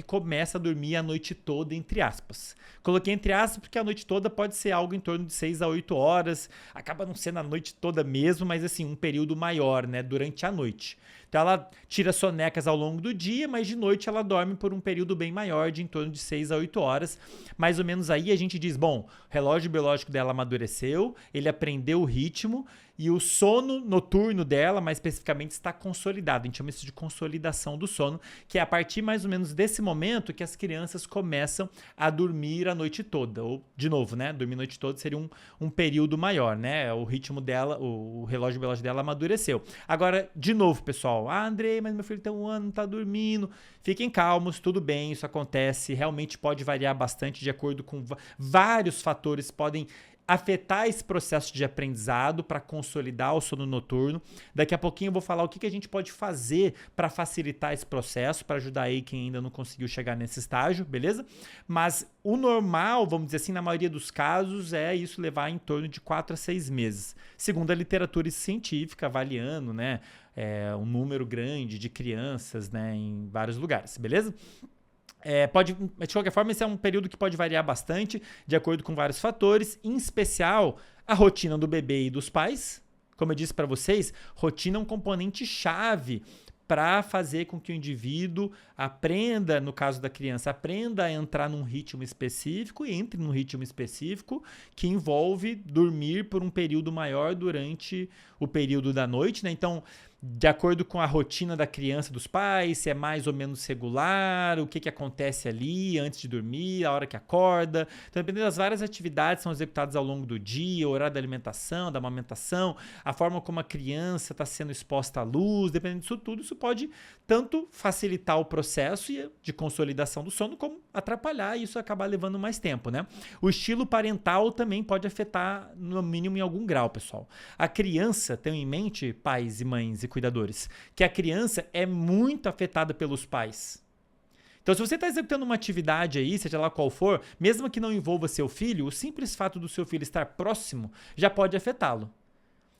começa a dormir a noite toda, entre aspas. Coloquei entre aspas porque a noite toda pode ser algo em torno de 6 a 8 horas, acaba não sendo a noite toda mesmo, mas assim, um período maior, né, durante a noite. Então ela tira sonecas ao longo do dia, mas de noite ela dorme por um período bem maior, de em torno de 6 a 8 horas. Mais ou menos aí a gente diz, bom, o relógio biológico dela amadureceu, ele aprendeu o ritmo e o sono noturno dela, mais especificamente, está consolidado. A gente chama isso de consolidação do sono, que é a partir mais ou menos desse momento que as crianças começam a dormir a noite toda. Ou, de novo, né? Dormir a noite toda seria um período maior, né? O ritmo dela, o relógio biológico dela amadureceu. Agora, de novo, pessoal, Andrei, mas meu filho tem 1 ano, não tá dormindo. Fiquem calmos, tudo bem, isso acontece. Realmente pode variar bastante de acordo com vários fatores, podem afetar esse processo de aprendizado para consolidar o sono noturno. Daqui a pouquinho eu vou falar o que a gente pode fazer para facilitar esse processo, para ajudar aí quem ainda não conseguiu chegar nesse estágio, beleza? Mas o normal, vamos dizer assim, na maioria dos casos, é isso levar em torno de 4 a 6 meses. Segundo a literatura científica, avaliando, né, um número grande de crianças, né, em vários lugares, beleza? De qualquer forma, esse é um período que pode variar bastante, de acordo com vários fatores, em especial a rotina do bebê e dos pais. Como eu disse para vocês, rotina é um componente chave para fazer com que o indivíduo aprenda, no caso da criança, aprenda a entrar num ritmo específico e entre num ritmo específico que envolve dormir por um período maior durante o período da noite, né? Então, de acordo com a rotina da criança, dos pais, se é mais ou menos regular, o que acontece ali antes de dormir, a hora que acorda. Então, dependendo das várias atividades que são executadas ao longo do dia, o horário da alimentação, da amamentação, a forma como a criança está sendo exposta à luz, dependendo disso tudo, isso pode tanto facilitar o processo de consolidação do sono, como atrapalhar e isso acabar levando mais tempo, né? O estilo parental também pode afetar, no mínimo, em algum grau, pessoal. A criança, tenham em mente, pais e mães e cuidadores, que a criança é muito afetada pelos pais. Então, se você está executando uma atividade aí, seja lá qual for, mesmo que não envolva seu filho, o simples fato do seu filho estar próximo já pode afetá-lo.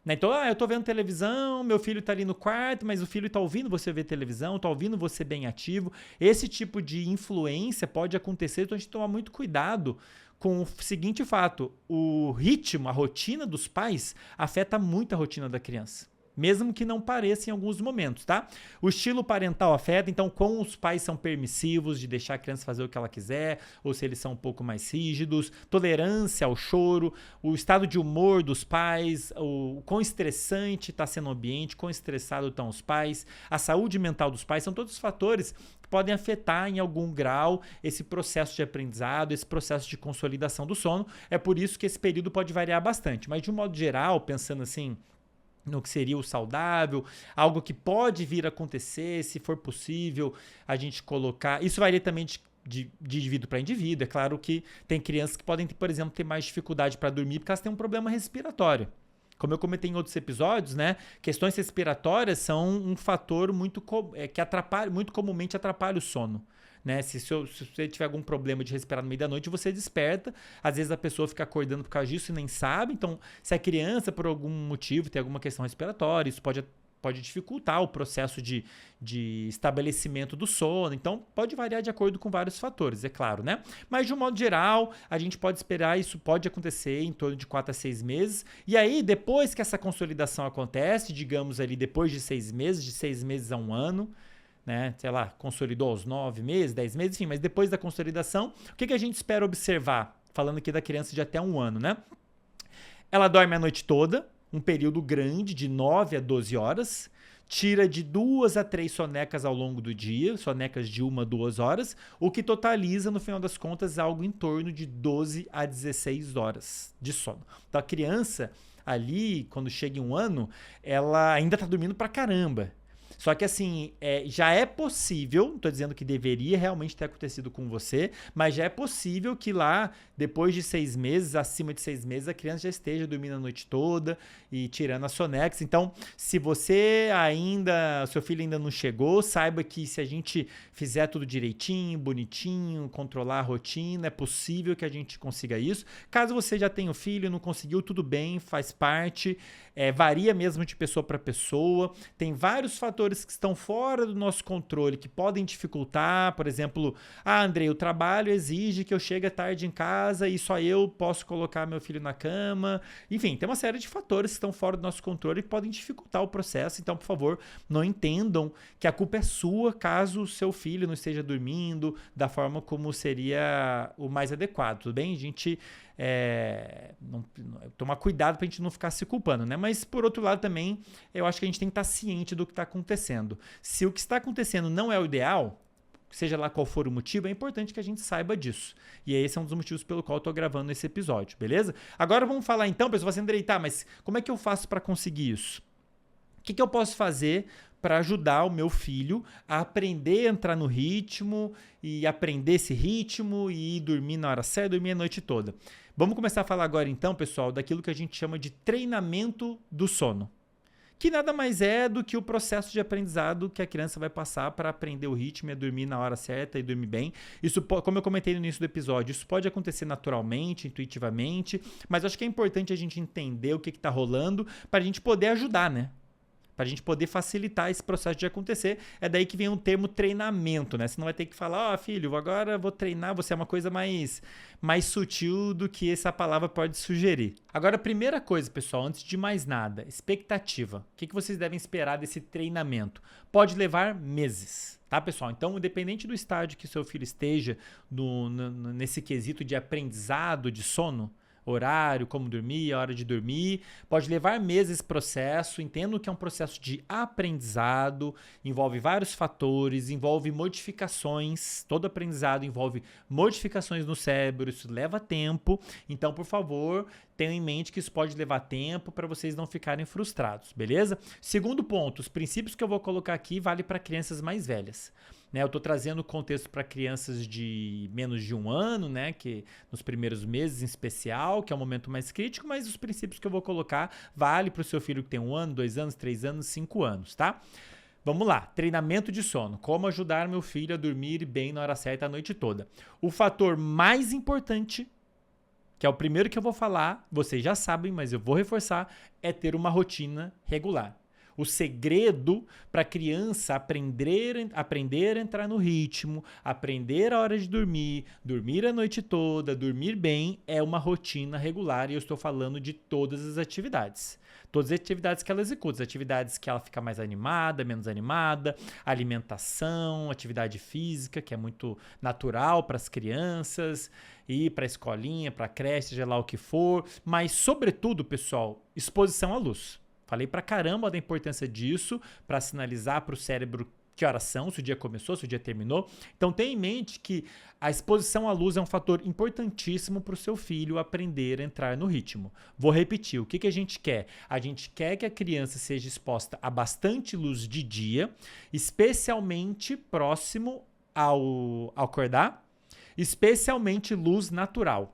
Então, eu estou vendo televisão, meu filho está ali no quarto, mas o filho está ouvindo você ver televisão, está ouvindo você bem ativo. Esse tipo de influência pode acontecer, então a gente tem que tomar muito cuidado com o seguinte fato: o ritmo, a rotina dos pais afeta muito a rotina da criança. mesmo que não pareça em alguns momentos, tá? O estilo parental afeta, então, como os pais são permissivos de deixar a criança fazer o que ela quiser, ou se eles são um pouco mais rígidos, tolerância ao choro, o estado de humor dos pais, o quão estressante está sendo o ambiente, quão estressado estão os pais, a saúde mental dos pais, são todos fatores que podem afetar em algum grau esse processo de aprendizado, esse processo de consolidação do sono. É por isso que esse período pode variar bastante, mas de um modo geral, pensando assim, no que seria o saudável, algo que pode vir a acontecer, se for possível a gente colocar. Isso varia também de indivíduo para indivíduo. É claro que tem crianças que podem, por exemplo, ter mais dificuldade para dormir porque elas têm um problema respiratório. Como eu comentei em outros episódios, né? Questões respiratórias são um fator que muito comumente atrapalha o sono. Né? Se você tiver algum problema de respirar no meio da noite, você desperta. Às vezes a pessoa fica acordando por causa disso e nem sabe. Então, se a criança, por algum motivo, tem alguma questão respiratória, isso pode dificultar o processo de estabelecimento do sono. Então, pode variar de acordo com vários fatores, é claro, né? Mas, de um modo geral, a gente pode esperar, isso pode acontecer em torno de 4 a 6 meses. E aí, depois que essa consolidação acontece, digamos ali depois de 6 meses, de 6 meses a 1 ano, né, sei lá, consolidou aos 9 meses, 10 meses, enfim, mas depois da consolidação, o que a gente espera observar? Falando aqui da criança de até 1 ano, né? Ela dorme a noite toda, um período grande, de 9 a 12 horas, tira de 2 a 3 sonecas ao longo do dia, sonecas de 1 a 2 horas, o que totaliza, no final das contas, algo em torno de 12 a 16 horas de sono. Então, a criança ali, quando chega em 1 ano, ela ainda está dormindo pra caramba. Só que assim, já é possível, não tô dizendo que deveria realmente ter acontecido com você, mas já é possível que lá, depois de 6 meses, acima de 6 meses, a criança já esteja dormindo a noite toda e tirando a sonex. Então, se você seu filho ainda não chegou, saiba que se a gente fizer tudo direitinho, bonitinho, controlar a rotina, é possível que a gente consiga isso. Caso você já tenha o filho e não conseguiu, tudo bem, faz parte, varia mesmo de pessoa para pessoa, tem vários fatores que estão fora do nosso controle, que podem dificultar, por exemplo, Andrei, o trabalho exige que eu chegue tarde em casa e só eu posso colocar meu filho na cama. Enfim, tem uma série de fatores que estão fora do nosso controle que podem dificultar o processo. Então, por favor, não entendam que a culpa é sua caso o seu filho não esteja dormindo da forma como seria o mais adequado, tudo bem? A gente tomar cuidado pra gente não ficar se culpando, né? Mas por outro lado também, eu acho que a gente tem que estar ciente do que está acontecendo. Se o que está acontecendo não é o ideal, seja lá qual for o motivo, é importante que a gente saiba disso. E esse é um dos motivos pelo qual eu tô gravando esse episódio, beleza? Agora vamos falar então, pessoal, você Andrei, tá, mas como é que eu faço para conseguir isso? O que eu posso fazer para ajudar o meu filho a aprender a entrar no ritmo e aprender esse ritmo e ir dormir na hora certa, dormir a noite toda? Vamos começar a falar agora então, pessoal, daquilo que a gente chama de treinamento do sono, que nada mais é do que o processo de aprendizado que a criança vai passar para aprender o ritmo e dormir na hora certa e dormir bem. Isso, como eu comentei no início do episódio, isso pode acontecer naturalmente, intuitivamente, mas eu acho que é importante a gente entender o que está rolando para a gente poder ajudar, né? Para a gente poder facilitar esse processo de acontecer. É daí que vem o termo treinamento, né? Você não vai ter que falar, filho, agora vou treinar, você é uma coisa mais sutil do que essa palavra pode sugerir. Agora, a primeira coisa, pessoal, antes de mais nada, expectativa. O que vocês devem esperar desse treinamento? Pode levar meses, tá, pessoal? Então, independente do estágio que seu filho esteja nesse quesito de aprendizado de sono, horário, como dormir, a hora de dormir, pode levar meses esse processo. Entendo que é um processo de aprendizado, envolve vários fatores, envolve modificações, todo aprendizado envolve modificações no cérebro, isso leva tempo. Então, por favor, tenham em mente que isso pode levar tempo para vocês não ficarem frustrados, beleza? Segundo ponto, os princípios que eu vou colocar aqui vale para crianças mais velhas. Eu estou trazendo o contexto para crianças de menos de 1 ano, né, que nos primeiros meses em especial, que é o momento mais crítico, mas os princípios que eu vou colocar vale para o seu filho que tem 1 ano, 2 anos, 3 anos, 5 anos, tá? Vamos lá, treinamento de sono. Como ajudar meu filho a dormir bem na hora certa a noite toda. O fator mais importante, que é o primeiro que eu vou falar, vocês já sabem, mas eu vou reforçar, é ter uma rotina regular. O segredo para a criança aprender a entrar no ritmo, aprender a hora de dormir, dormir a noite toda, dormir bem, é uma rotina regular, e eu estou falando de todas as atividades. Todas as atividades que ela executa, as atividades que ela fica mais animada, menos animada, alimentação, atividade física, que é muito natural para as crianças, ir para a escolinha, para a creche, seja lá o que for, mas sobretudo, pessoal, exposição à luz. Falei pra caramba da importância disso, para sinalizar para o cérebro que horas são, se o dia começou, se o dia terminou. Então tenha em mente que a exposição à luz é um fator importantíssimo para o seu filho aprender a entrar no ritmo. Vou repetir, o que a gente quer? A gente quer que a criança seja exposta a bastante luz de dia, especialmente próximo ao acordar, especialmente luz natural.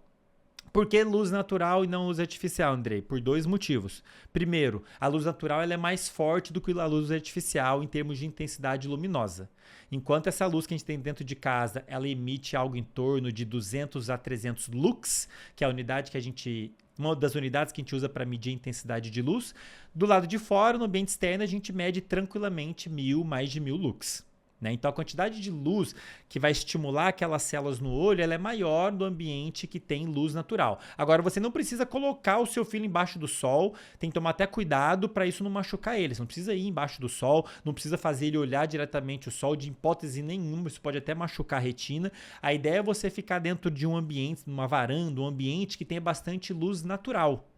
Por que luz natural e não luz artificial, Andrei? Por 2 motivos. Primeiro, a luz natural ela é mais forte do que a luz artificial em termos de intensidade luminosa. Enquanto essa luz que a gente tem dentro de casa, ela emite algo em torno de 200 a 300 lux, que é a unidade que uma das unidades que a gente usa para medir a intensidade de luz. Do lado de fora, no ambiente externo, a gente mede tranquilamente mais de 1000 lux. Então a quantidade de luz que vai estimular aquelas células no olho ela é maior do ambiente que tem luz natural. Agora você não precisa colocar o seu filho embaixo do sol, tem que tomar até cuidado para isso não machucar ele. Você não precisa ir embaixo do sol, não precisa fazer ele olhar diretamente o sol de hipótese nenhuma, isso pode até machucar a retina. A ideia é você ficar dentro de um ambiente, numa varanda, um ambiente que tenha bastante luz natural.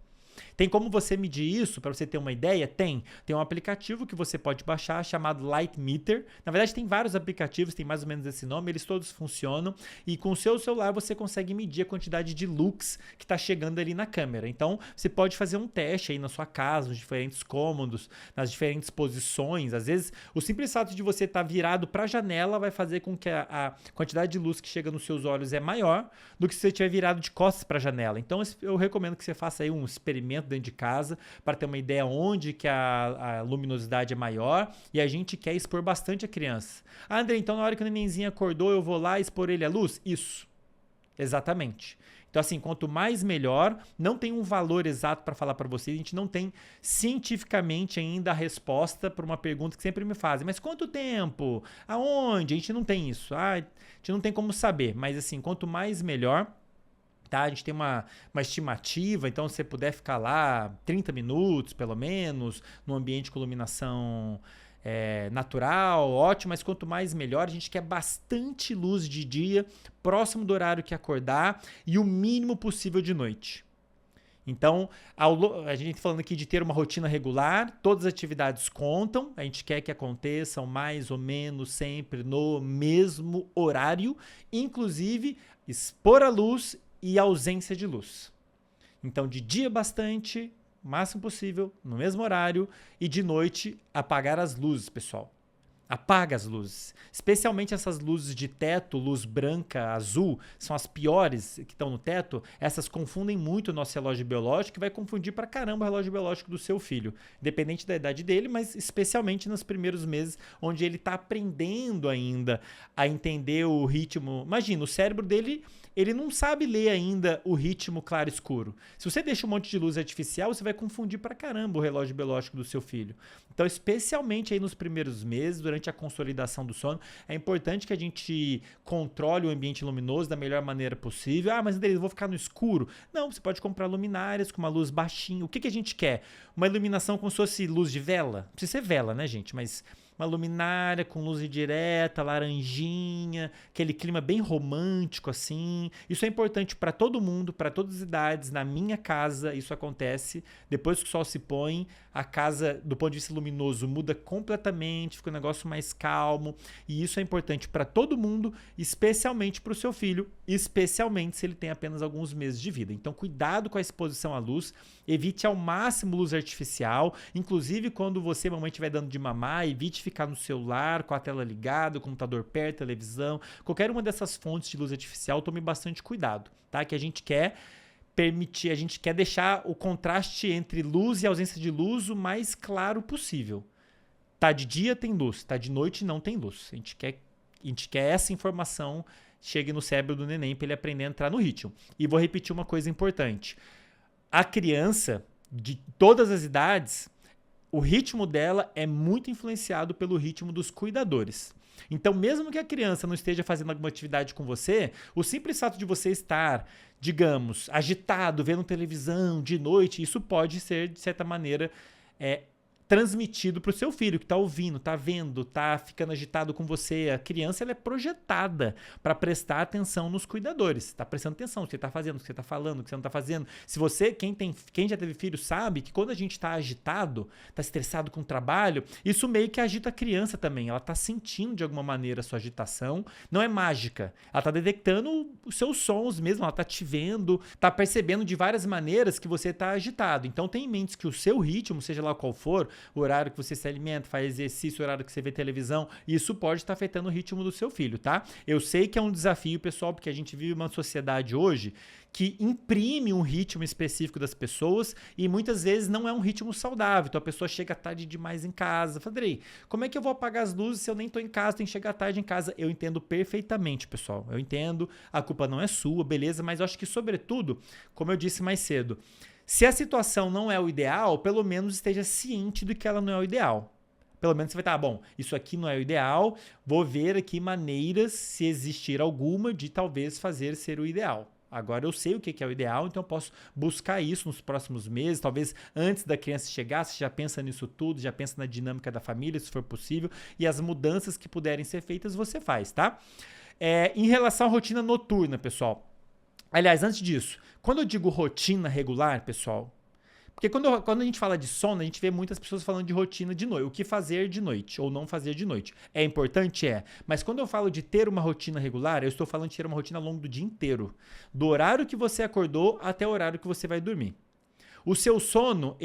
Tem como você medir isso, para você ter uma ideia? Tem um aplicativo que você pode baixar chamado Light Meter. Na verdade tem vários aplicativos, tem mais ou menos esse nome, eles todos funcionam e com o seu celular você consegue medir a quantidade de lux que está chegando ali na câmera. Então você pode fazer um teste aí na sua casa, nos diferentes cômodos, nas diferentes posições. Às vezes o simples fato de você estar virado para a janela vai fazer com que a quantidade de luz que chega nos seus olhos é maior do que se você estiver virado de costas para a janela. Então eu recomendo que você faça aí um experimento dentro de casa para ter uma ideia onde que a luminosidade é maior, e a gente quer expor bastante a criança. Ah, André, então na hora que o nenenzinho acordou eu vou lá expor ele à luz? Isso, exatamente. Então assim, quanto mais melhor, não tem um valor exato para falar para vocês, a gente não tem cientificamente ainda a resposta para uma pergunta que sempre me fazem, mas quanto tempo? Aonde? A gente não tem isso, a gente não tem como saber, mas assim, quanto mais melhor. Tá? A gente tem uma estimativa, então se você puder ficar lá 30 minutos, pelo menos, num ambiente com iluminação natural, ótimo, mas quanto mais melhor, a gente quer bastante luz de dia, próximo do horário que acordar e o mínimo possível de noite. Então, a gente falando aqui de ter uma rotina regular, todas as atividades contam, a gente quer que aconteçam mais ou menos sempre no mesmo horário, inclusive expor a luz e ausência de luz. Então, de dia bastante, o máximo possível, no mesmo horário, e de noite apagar as luzes, pessoal. Apaga as luzes, especialmente essas luzes de teto, luz branca, azul, são as piores que estão no teto. Essas confundem muito o nosso relógio biológico e vai confundir pra caramba o relógio biológico do seu filho, independente da idade dele, mas especialmente nos primeiros meses, onde ele está aprendendo ainda a entender o ritmo. Imagina, o cérebro dele, ele não sabe ler ainda o ritmo claro e escuro. Se você deixa um monte de luz artificial, você vai confundir pra caramba o relógio biológico do seu filho. Então, especialmente aí nos primeiros meses, durante a consolidação do sono, é importante que a gente controle o ambiente luminoso da melhor maneira possível. Ah, mas André, eu vou ficar no escuro? Não, você pode comprar luminárias com uma luz baixinha. O que a gente quer? Uma iluminação como se fosse luz de vela? Não precisa ser vela, né, gente? Mas uma luminária com luz direta, laranjinha, aquele clima bem romântico assim. Isso é importante para todo mundo, para todas as idades. Na minha casa isso acontece. Depois que o sol se põe, a casa, do ponto de vista luminoso, muda completamente, fica um negócio mais calmo. E isso é importante para todo mundo, especialmente para o seu filho, especialmente se ele tem apenas alguns meses de vida. Então, cuidado com a exposição à luz. Evite ao máximo luz artificial. Inclusive, quando você, mamãe, estiver dando de mamar, evite ficar no celular, com a tela ligada, o computador perto, televisão, qualquer uma dessas fontes de luz artificial, tome bastante cuidado, tá? Que a gente quer permitir, a gente quer deixar o contraste entre luz e ausência de luz o mais claro possível. Tá de dia, tem luz, tá de noite, não tem luz. A gente quer essa informação chegue no cérebro do neném para ele aprender a entrar no ritmo. E vou repetir uma coisa importante. A criança, de todas as idades, o ritmo dela é muito influenciado pelo ritmo dos cuidadores. Então, mesmo que a criança não esteja fazendo alguma atividade com você, o simples fato de você estar, digamos, agitado, vendo televisão de noite, isso pode ser, de certa maneira, transmitido para o seu filho, que está ouvindo, está vendo, está ficando agitado com você. A criança ela é projetada para prestar atenção nos cuidadores. Está prestando atenção no que você está fazendo, no que você está falando, no que você não está fazendo. Se você, quem já teve filho, sabe que quando a gente está agitado, está estressado com o trabalho, isso meio que agita a criança também. Ela está sentindo de alguma maneira a sua agitação. Não é mágica. Ela está detectando os seus sons mesmo, ela está te vendo, está percebendo de várias maneiras que você está agitado. Então tenha em mente que o seu ritmo, seja lá qual for, o horário que você se alimenta, faz exercício, o horário que você vê televisão, isso pode estar afetando o ritmo do seu filho, tá? Eu sei que é um desafio, pessoal, porque a gente vive uma sociedade hoje que imprime um ritmo específico das pessoas e muitas vezes não é um ritmo saudável. Então a pessoa chega tarde demais em casa. Andrei, como é que eu vou apagar as luzes se eu nem tô em casa, tenho que chegar tarde em casa? Eu entendo perfeitamente, pessoal. Eu entendo, a culpa não é sua, beleza? Mas eu acho que, sobretudo, como eu disse mais cedo, se a situação não é o ideal, pelo menos esteja ciente do que ela não é o ideal. Pelo menos você vai estar, bom, isso aqui não é o ideal, vou ver aqui maneiras, se existir alguma, de talvez fazer ser o ideal. Agora eu sei o que é o ideal, então eu posso buscar isso nos próximos meses, talvez antes da criança chegar, você já pensa nisso tudo, já pensa na dinâmica da família, se for possível, e as mudanças que puderem ser feitas, você faz, tá? Em relação à rotina noturna, pessoal, aliás, antes disso, quando eu digo rotina regular, pessoal, porque quando a gente fala de sono, a gente vê muitas pessoas falando de rotina de noite, o que fazer de noite ou não fazer de noite. É importante? É. Mas quando eu falo de ter uma rotina regular, eu estou falando de ter uma rotina ao longo do dia inteiro. Do horário que você acordou até o horário que você vai dormir. O seu sono,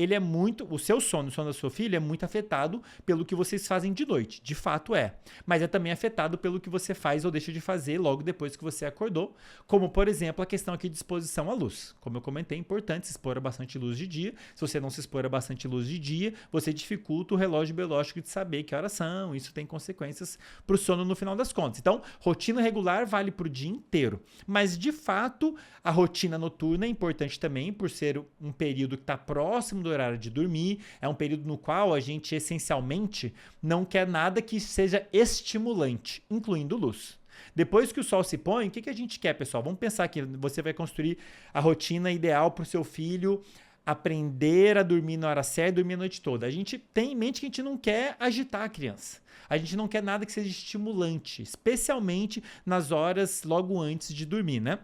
o seu sono, o sono da sua filha é muito afetado pelo que vocês fazem de noite. De fato é. Mas é também afetado pelo que você faz ou deixa de fazer logo depois que você acordou. Como, por exemplo, a questão aqui de exposição à luz. Como eu comentei, é importante se expor a bastante luz de dia. Se você não se expor a bastante luz de dia, você dificulta o relógio biológico de saber que horas são. Isso tem consequências para o sono no final das contas. Então, rotina regular vale para o dia inteiro. Mas, de fato, a rotina noturna é importante também por ser um período que está próximo do horário de dormir, é um período no qual a gente essencialmente não quer nada que seja estimulante, incluindo luz. Depois que o sol se põe, o que a gente quer, pessoal? Vamos pensar que você vai construir a rotina ideal para o seu filho aprender a dormir na hora certa e dormir a noite toda. A gente tem em mente que a gente não quer agitar a criança. A gente não quer nada que seja estimulante, especialmente nas horas logo antes de dormir, né?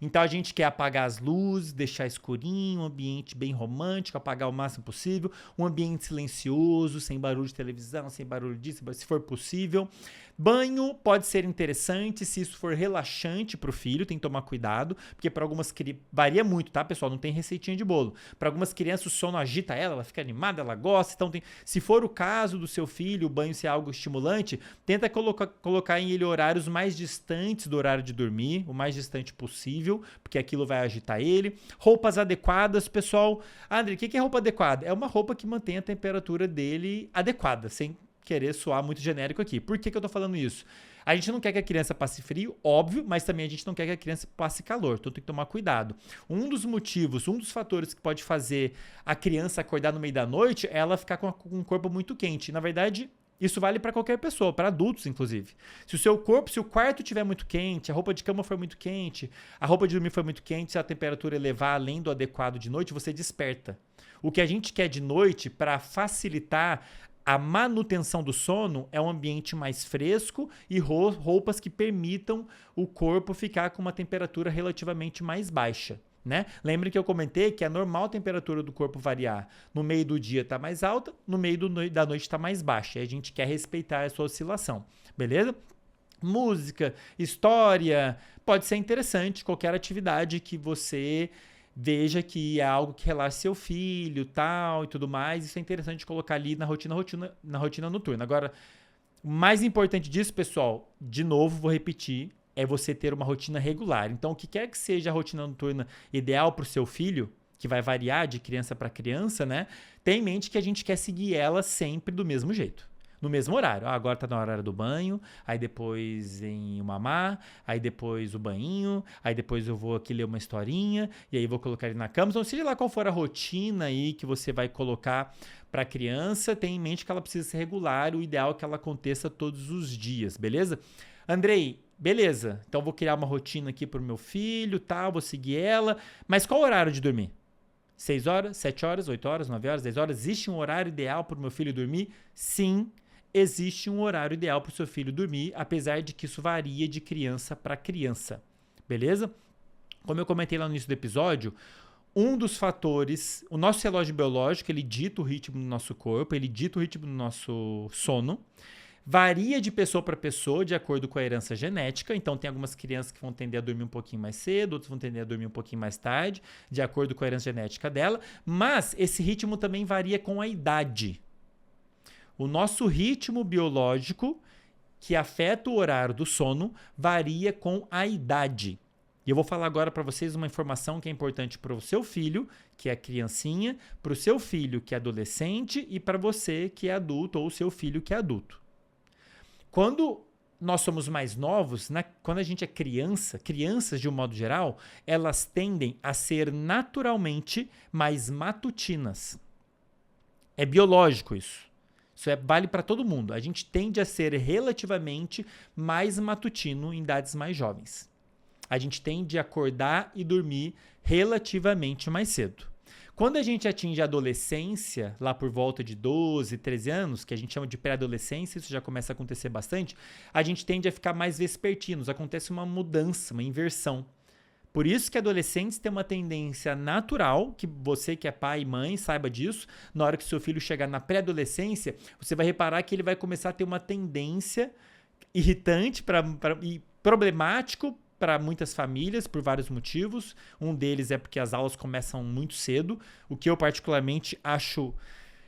Então a gente quer apagar as luzes, deixar escurinho, um ambiente bem romântico, apagar o máximo possível, um ambiente silencioso, sem barulho de televisão, sem barulho disso, se for possível. Banho pode ser interessante se isso for relaxante para o filho, tem que tomar cuidado, porque para algumas crianças, varia muito, tá, pessoal? Não tem receitinha de bolo. Para algumas crianças o sono agita ela fica animada, ela gosta, então se for o caso do seu filho, o banho ser algo estimulante, tenta colocar em ele horários mais distantes do horário de dormir, o mais distante possível, porque aquilo vai agitar ele. Roupas adequadas, pessoal. André, o que é roupa adequada? É uma roupa que mantém a temperatura dele adequada, sem querer soar muito genérico aqui. Por que eu tô falando isso? A gente não quer que a criança passe frio, óbvio, mas também a gente não quer que a criança passe calor, então tem que tomar cuidado. Um dos motivos, um dos fatores que pode fazer a criança acordar no meio da noite é ela ficar com um corpo muito quente. Na verdade, isso vale para qualquer pessoa, para adultos inclusive. Se o quarto estiver muito quente, a roupa de cama for muito quente, a roupa de dormir for muito quente, se a temperatura elevar além do adequado de noite, você desperta. O que a gente quer de noite para facilitar a manutenção do sono é um ambiente mais fresco e roupas que permitam o corpo ficar com uma temperatura relativamente mais baixa. Né? Lembre que eu comentei que é normal a temperatura do corpo variar. No meio do dia está mais alta, no meio da noite está mais baixa. E a gente quer respeitar essa oscilação, beleza? Música, história, pode ser interessante, qualquer atividade que você veja que é algo que relaxe seu filho, tal e tudo mais. Isso é interessante colocar ali na rotina noturna. Agora, o mais importante disso, pessoal, de novo, vou repetir, é você ter uma rotina regular. Então, o que quer que seja a rotina noturna ideal para o seu filho, que vai variar de criança para criança, né? Tenha em mente que a gente quer seguir ela sempre do mesmo jeito. no mesmo horário. Agora tá na hora do banho, aí depois em o mamar, aí depois o banhinho, aí depois eu vou aqui ler uma historinha, e aí vou colocar ele na cama. Então, seja lá qual for a rotina aí que você vai colocar para a criança, tenha em mente que ela precisa ser regular, o ideal é que ela aconteça todos os dias, beleza? Andrei, beleza, então vou criar uma rotina aqui pro meu filho, tal, vou seguir ela, mas qual o horário de dormir? 6 horas, 7 horas, 8 horas, 9 horas, 10 horas? Existe um horário ideal para o meu filho dormir? Sim, existe um horário ideal para o seu filho dormir, apesar de que isso varia de criança para criança, beleza? Como eu comentei lá no início do episódio, um dos fatores, o nosso relógio biológico, ele dita o ritmo do nosso corpo, ele dita o ritmo do nosso sono, varia de pessoa para pessoa de acordo com a herança genética. Então, tem algumas crianças que vão tender a dormir um pouquinho mais cedo, outras vão tender a dormir um pouquinho mais tarde, de acordo com a herança genética dela. Mas esse ritmo também varia com a idade. O nosso ritmo biológico, que afeta o horário do sono, varia com a idade. E eu vou falar agora para vocês uma informação que é importante para o seu filho, que é criancinha, para o seu filho, que é adolescente, e para você, que é adulto, ou o seu filho, que é adulto. Quando nós somos mais novos, quando a gente é criança, crianças de um modo geral, elas tendem a ser naturalmente mais matutinas. É biológico isso. Isso vale para todo mundo. A gente tende a ser relativamente mais matutino em idades mais jovens. A gente tende a acordar e dormir relativamente mais cedo. Quando a gente atinge a adolescência, lá por volta de 12, 13 anos, que a gente chama de pré-adolescência, isso já começa a acontecer bastante, a gente tende a ficar mais vespertinos, acontece uma mudança, uma inversão. Por isso que adolescentes têm uma tendência natural, que você que é pai e mãe saiba disso, na hora que seu filho chegar na pré-adolescência, você vai reparar que ele vai começar a ter uma tendência irritante e problemático para muitas famílias, por vários motivos. Um deles é porque as aulas começam muito cedo, o que eu particularmente acho...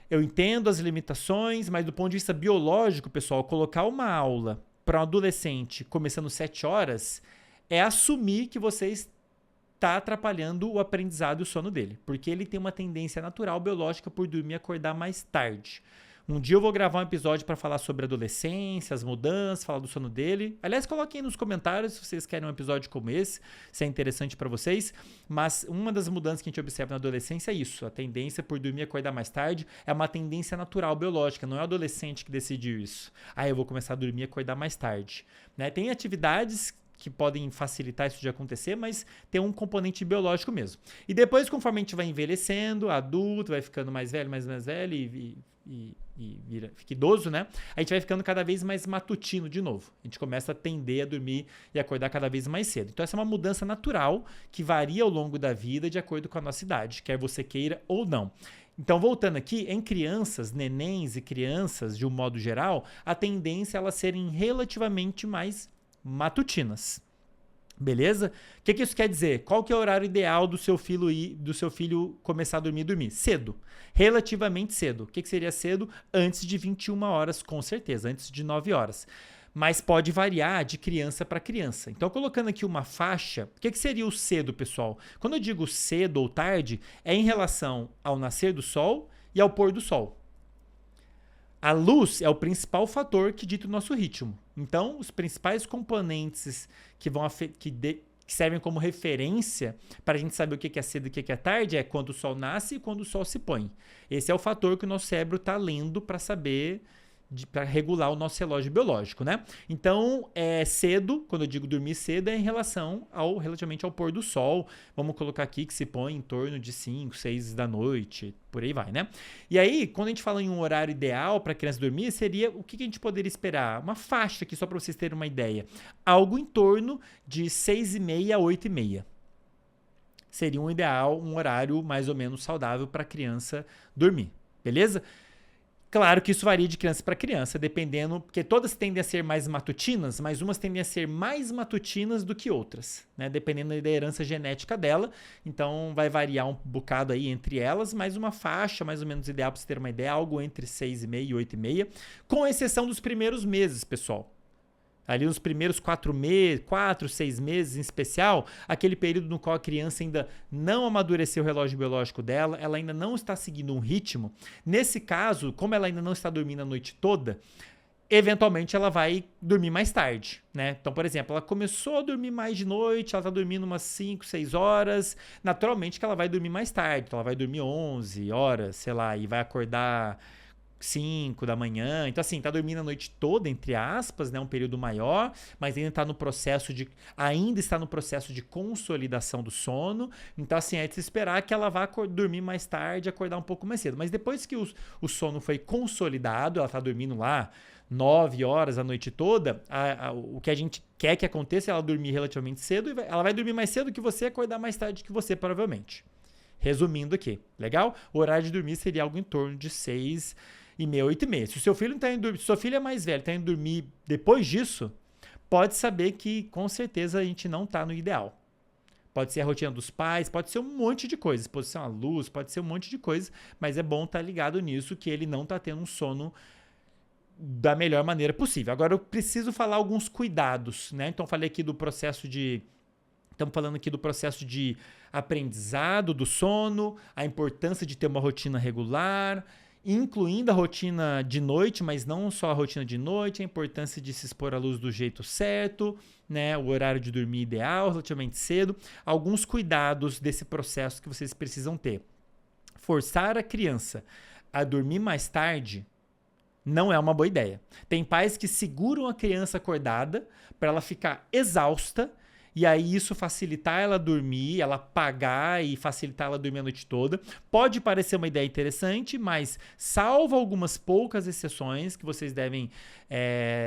Eu entendo as limitações, mas do ponto de vista biológico, pessoal, colocar uma aula para um adolescente começando 7 horas é assumir que você está atrapalhando o aprendizado e o sono dele, porque ele tem uma tendência natural biológica por dormir e acordar mais tarde. Um dia eu vou gravar um episódio para falar sobre adolescência, as mudanças, falar do sono dele. Aliás, coloquem aí nos comentários se vocês querem um episódio como esse, se é interessante para vocês. Mas uma das mudanças que a gente observa na adolescência é isso. A tendência por dormir e acordar mais tarde é uma tendência natural, biológica. Não é o adolescente que decidiu isso. Eu vou começar a dormir e acordar mais tarde. Né? Tem atividades que podem facilitar isso de acontecer, mas tem um componente biológico mesmo. E depois, conforme a gente vai envelhecendo, adulto, vai ficando mais velho e fica idoso, né? A gente vai ficando cada vez mais matutino de novo. A gente começa a tender a dormir e acordar cada vez mais cedo. Então, essa é uma mudança natural que varia ao longo da vida de acordo com a nossa idade, quer você queira ou não. Então, voltando aqui, em crianças, nenéns e crianças, de um modo geral, a tendência é elas serem relativamente mais matutinas. Beleza? O que isso quer dizer? Qual que é o horário ideal do seu filho começar a dormir? Cedo. Relativamente cedo. O que seria cedo? Antes de 21 horas, com certeza. Antes de 9 horas. Mas pode variar de criança para criança. Então, colocando aqui uma faixa, o que seria o cedo, pessoal? Quando eu digo cedo ou tarde, é em relação ao nascer do sol e ao pôr do sol. A luz é o principal fator que dita o nosso ritmo. Então, os principais componentes que servem como referência para a gente saber o que é cedo e o que é tarde é quando o sol nasce e quando o sol se põe. Esse é o fator que o nosso cérebro está lendo para saber, para regular o nosso relógio biológico, né? Então, cedo, quando eu digo dormir cedo, é em relação relativamente ao pôr do sol. Vamos colocar aqui que se põe em torno de 5, 6 da noite, por aí vai, né? E aí, quando a gente fala em um horário ideal para a criança dormir, seria o que a gente poderia esperar? Uma faixa aqui, só para vocês terem uma ideia. Algo em torno de 6h30 a 8h30. Seria um ideal, um horário mais ou menos saudável para a criança dormir, beleza? Claro que isso varia de criança para criança, dependendo, porque todas tendem a ser mais matutinas, mas umas tendem a ser mais matutinas do que outras, né? Dependendo da herança genética dela. Então, vai variar um bocado aí entre elas, mas uma faixa mais ou menos ideal para você ter uma ideia, algo entre 6h30 e 8h30, com exceção dos primeiros meses, pessoal. Ali nos primeiros 6 meses em especial, aquele período no qual a criança ainda não amadureceu o relógio biológico dela, ela ainda não está seguindo um ritmo. Nesse caso, como ela ainda não está dormindo a noite toda, eventualmente ela vai dormir mais tarde, né? Então, por exemplo, ela começou a dormir mais de noite, ela tá dormindo umas 5, 6 horas, naturalmente que ela vai dormir mais tarde, então ela vai dormir 11 horas, sei lá, e vai acordar 5 da manhã. Então, assim, tá dormindo a noite toda, entre aspas, né? Um período maior, mas ainda está no processo de consolidação do sono. Então, assim, é de se esperar que ela vá dormir mais tarde e acordar um pouco mais cedo. Mas depois que o sono foi consolidado, ela tá dormindo lá 9 horas a noite toda, o que a gente quer que aconteça é ela dormir relativamente cedo, e ela vai dormir mais cedo que você e acordar mais tarde que você, provavelmente. Resumindo aqui, legal? O horário de dormir seria algo em torno de 6h30, 8h30. Se o seu filho tá indo dormir, se sua filha é mais velha, está indo dormir depois disso, pode saber que com certeza a gente não está no ideal. Pode ser a rotina dos pais, pode ser um monte de coisas, pode ser uma luz, pode ser um monte de coisa, mas é bom estar ligado nisso, que ele não está tendo um sono da melhor maneira possível. Agora eu preciso falar alguns cuidados, né? Então falei aqui do processo de... Estamos falando aqui do processo de aprendizado do sono, a importância de ter uma rotina regular, incluindo a rotina de noite, mas não só a rotina de noite, a importância de se expor à luz do jeito certo, né? O horário de dormir ideal, relativamente cedo. Alguns cuidados desse processo que vocês precisam ter. Forçar a criança a dormir mais tarde não é uma boa ideia. Tem pais que seguram a criança acordada para ela ficar exausta, e aí isso facilitar ela dormir, ela pagar e facilitar ela dormir a noite toda. Pode parecer uma ideia interessante, mas salvo algumas poucas exceções que vocês devem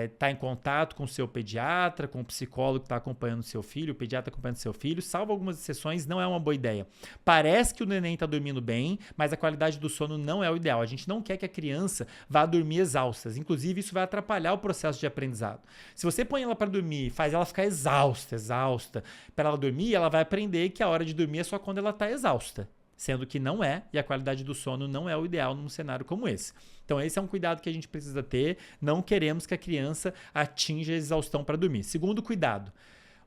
estar em contato com o seu pediatra, com o psicólogo que está acompanhando o seu filho, o pediatra acompanhando o seu filho, salvo algumas exceções, não é uma boa ideia. Parece que o neném está dormindo bem, mas a qualidade do sono não é o ideal. A gente não quer que a criança vá dormir exausta. Inclusive, isso vai atrapalhar o processo de aprendizado. Se você põe ela para dormir, faz ela ficar exausta, para ela dormir, ela vai aprender que a hora de dormir é só quando ela está exausta, sendo que não é, e a qualidade do sono não é o ideal num cenário como esse. Então esse é um cuidado que a gente precisa ter, não queremos que a criança atinja a exaustão para dormir. Segundo cuidado,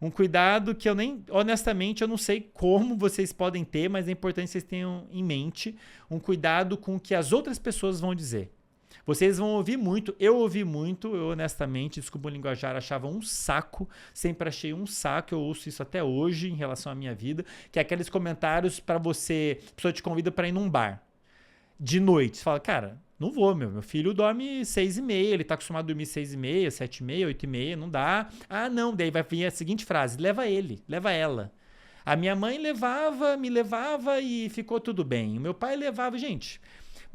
um cuidado que honestamente, eu não sei como vocês podem ter, mas é importante que vocês tenham em mente, um cuidado com o que as outras pessoas vão dizer. Vocês vão ouvir muito, eu ouvi muito, eu honestamente, desculpa o linguajar, achava um saco, sempre achei um saco, eu ouço isso até hoje em relação à minha vida, que é aqueles comentários para você, a pessoa te convida para ir num bar, de noite, você fala, cara, não vou, meu filho dorme 6h30, ele tá acostumado a dormir 6h30, 7h30, 8h30, não dá. Ah, não, daí vai vir a seguinte frase, leva ele, leva ela. A minha mãe me levava e ficou tudo bem, o meu pai levava, gente...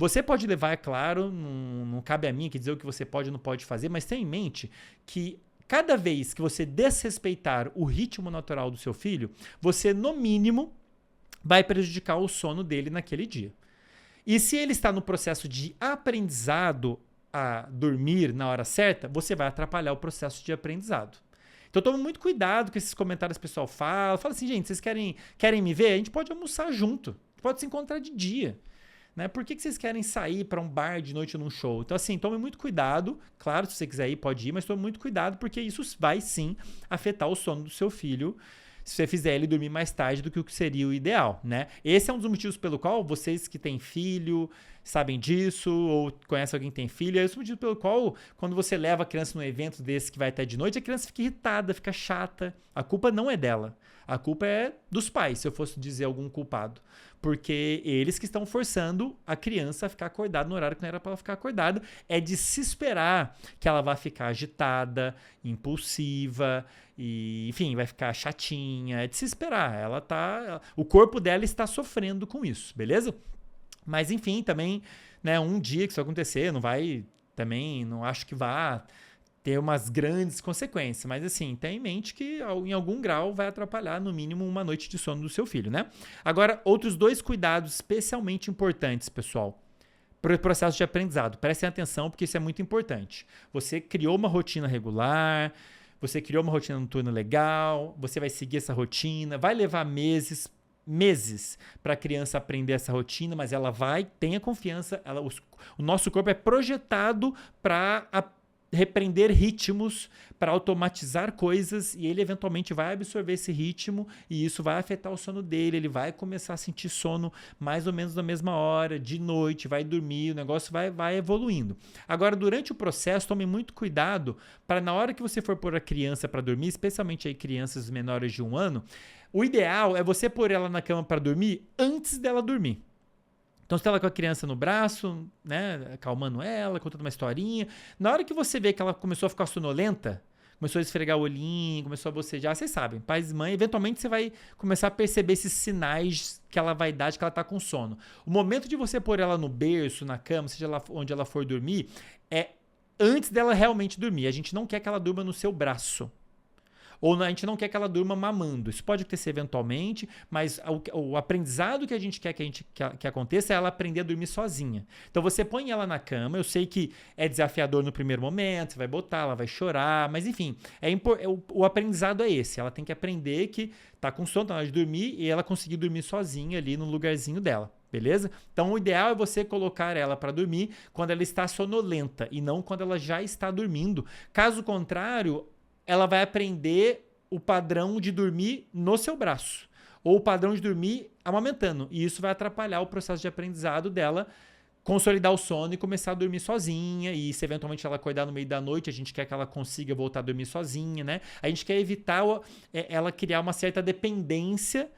Você pode levar, é claro, não cabe a mim aqui dizer o que você pode ou não pode fazer, mas tenha em mente que cada vez que você desrespeitar o ritmo natural do seu filho, você, no mínimo, vai prejudicar o sono dele naquele dia. E se ele está no processo de aprendizado a dormir na hora certa, você vai atrapalhar o processo de aprendizado. Então tome muito cuidado com esses comentários que o pessoal fala. Fala assim, gente, vocês querem me ver? A gente pode almoçar junto, pode se encontrar de dia. Né? Por que vocês querem sair para um bar de noite ou num show? Então, assim, tome muito cuidado. Claro, se você quiser ir, pode ir, mas tome muito cuidado, porque isso vai sim afetar o sono do seu filho, se você fizer ele dormir mais tarde do que o que seria o ideal, né? Esse é um dos motivos pelo qual vocês que têm filho sabem disso, ou conhecem alguém que tem filho, é esse o motivo pelo qual, quando você leva a criança num evento desse que vai até de noite, a criança fica irritada, fica chata. A culpa não é dela. A culpa é dos pais, se eu fosse dizer algum culpado. Porque eles que estão forçando a criança a ficar acordada no horário que não era para ela ficar acordada. É de se esperar que ela vá ficar agitada, impulsiva, e, enfim, vai ficar chatinha. É de se esperar. O corpo dela está sofrendo com isso, beleza? Mas, enfim, também, né, um dia que isso acontecer, não acho que vá ter umas grandes consequências, mas assim, tenha em mente que em algum grau vai atrapalhar no mínimo uma noite de sono do seu filho, né? Agora, outros 2 cuidados especialmente importantes, pessoal, para o processo de aprendizado. Prestem atenção porque isso é muito importante. Você criou uma rotina regular, você criou uma rotina noturna legal, você vai seguir essa rotina, vai levar meses para a criança aprender essa rotina, mas ela tenha confiança, o nosso corpo é projetado para repreender ritmos, para automatizar coisas, e ele eventualmente vai absorver esse ritmo e isso vai afetar o sono dele, ele vai começar a sentir sono mais ou menos na mesma hora, de noite, vai dormir, o negócio vai evoluindo. Agora, durante o processo, tome muito cuidado para na hora que você for pôr a criança para dormir, especialmente aí crianças menores de 1 ano, o ideal é você pôr ela na cama para dormir antes dela dormir. Então, você está lá com a criança no braço, né, acalmando ela, contando uma historinha. Na hora que você vê que ela começou a ficar sonolenta, começou a esfregar o olhinho, começou a bocejar, vocês sabem, pais e mães, eventualmente você vai começar a perceber esses sinais que ela vai dar de que ela está com sono. O momento de você pôr ela no berço, na cama, seja lá onde ela for dormir, é antes dela realmente dormir. A gente não quer que ela durma no seu braço. Ou a gente não quer que ela durma mamando. Isso pode acontecer eventualmente, mas o aprendizado que a gente quer que aconteça é ela aprender a dormir sozinha. Então você põe ela na cama, eu sei que é desafiador no primeiro momento, você vai botar, ela vai chorar, mas enfim, o aprendizado é esse. Ela tem que aprender que tá com sono, tá na hora de dormir, e ela conseguir dormir sozinha ali no lugarzinho dela. Beleza? Então o ideal é você colocar ela para dormir quando ela está sonolenta e não quando ela já está dormindo. Caso contrário, ela vai aprender o padrão de dormir no seu braço, ou o padrão de dormir amamentando, e isso vai atrapalhar o processo de aprendizado dela, consolidar o sono e começar a dormir sozinha, e se eventualmente ela acordar no meio da noite, a gente quer que ela consiga voltar a dormir sozinha, né? A gente quer evitar ela criar uma certa dependência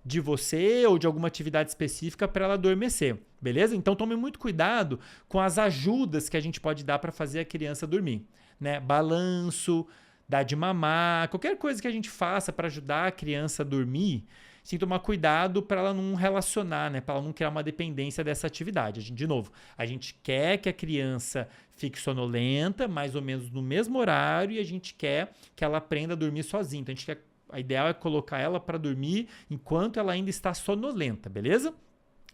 de você ou de alguma atividade específica para ela adormecer, beleza? Então tome muito cuidado com as ajudas que a gente pode dar para fazer a criança dormir, né? Balanço, dar de mamar, qualquer coisa que a gente faça para ajudar a criança a dormir, sim, tomar cuidado para ela não relacionar, né? Para ela não criar uma dependência dessa atividade. De novo, a gente quer que a criança fique sonolenta, mais ou menos no mesmo horário, e a gente quer que ela aprenda a dormir sozinha. Então, a ideal é colocar ela para dormir enquanto ela ainda está sonolenta, beleza?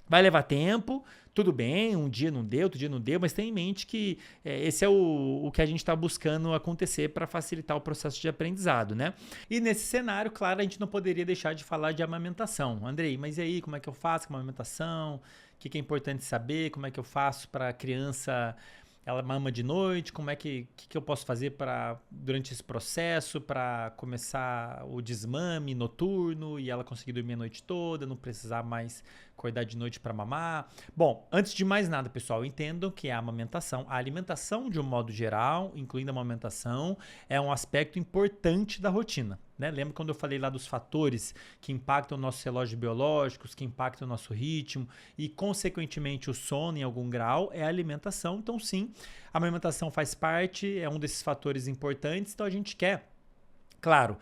Vai levar tempo, tudo bem, um dia não deu, outro dia não deu, mas tenha em mente que esse é o que a gente está buscando acontecer para facilitar o processo de aprendizado, né? E nesse cenário, claro, a gente não poderia deixar de falar de amamentação. Andrei, mas e aí, como é que eu faço com a amamentação? O que é importante saber? Como é que eu faço para a criança... Ela mama de noite, como é que eu posso fazer durante esse processo para começar o desmame noturno e ela conseguir dormir a noite toda, não precisar mais acordar de noite para mamar? Bom, antes de mais nada, pessoal, entendam que a alimentação de um modo geral, incluindo a amamentação, é um aspecto importante da rotina. Né? Lembra quando eu falei lá dos fatores que impactam nossos relógios biológicos, que impactam o nosso ritmo e, consequentemente, o sono em algum grau é a alimentação. Então, sim, a alimentação faz parte, é um desses fatores importantes. Então, a gente quer, claro,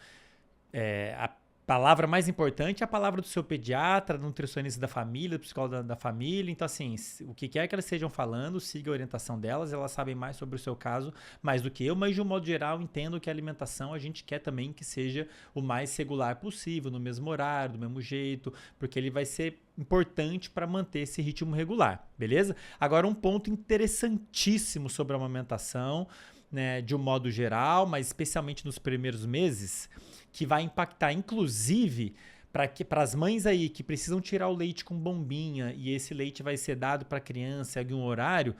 a palavra mais importante é a palavra do seu pediatra, do nutricionista da família, do psicólogo da família. Então, assim, o que quer que elas estejam falando, siga a orientação delas. Elas sabem mais sobre o seu caso, mais do que eu. Mas, de um modo geral, entendo que a alimentação a gente quer também que seja o mais regular possível, no mesmo horário, do mesmo jeito, porque ele vai ser importante para manter esse ritmo regular, beleza? Agora, um ponto interessantíssimo sobre a amamentação, né, de um modo geral, mas especialmente nos primeiros meses, que vai impactar, inclusive, para as mães aí que precisam tirar o leite com bombinha e esse leite vai ser dado para a criança em algum horário,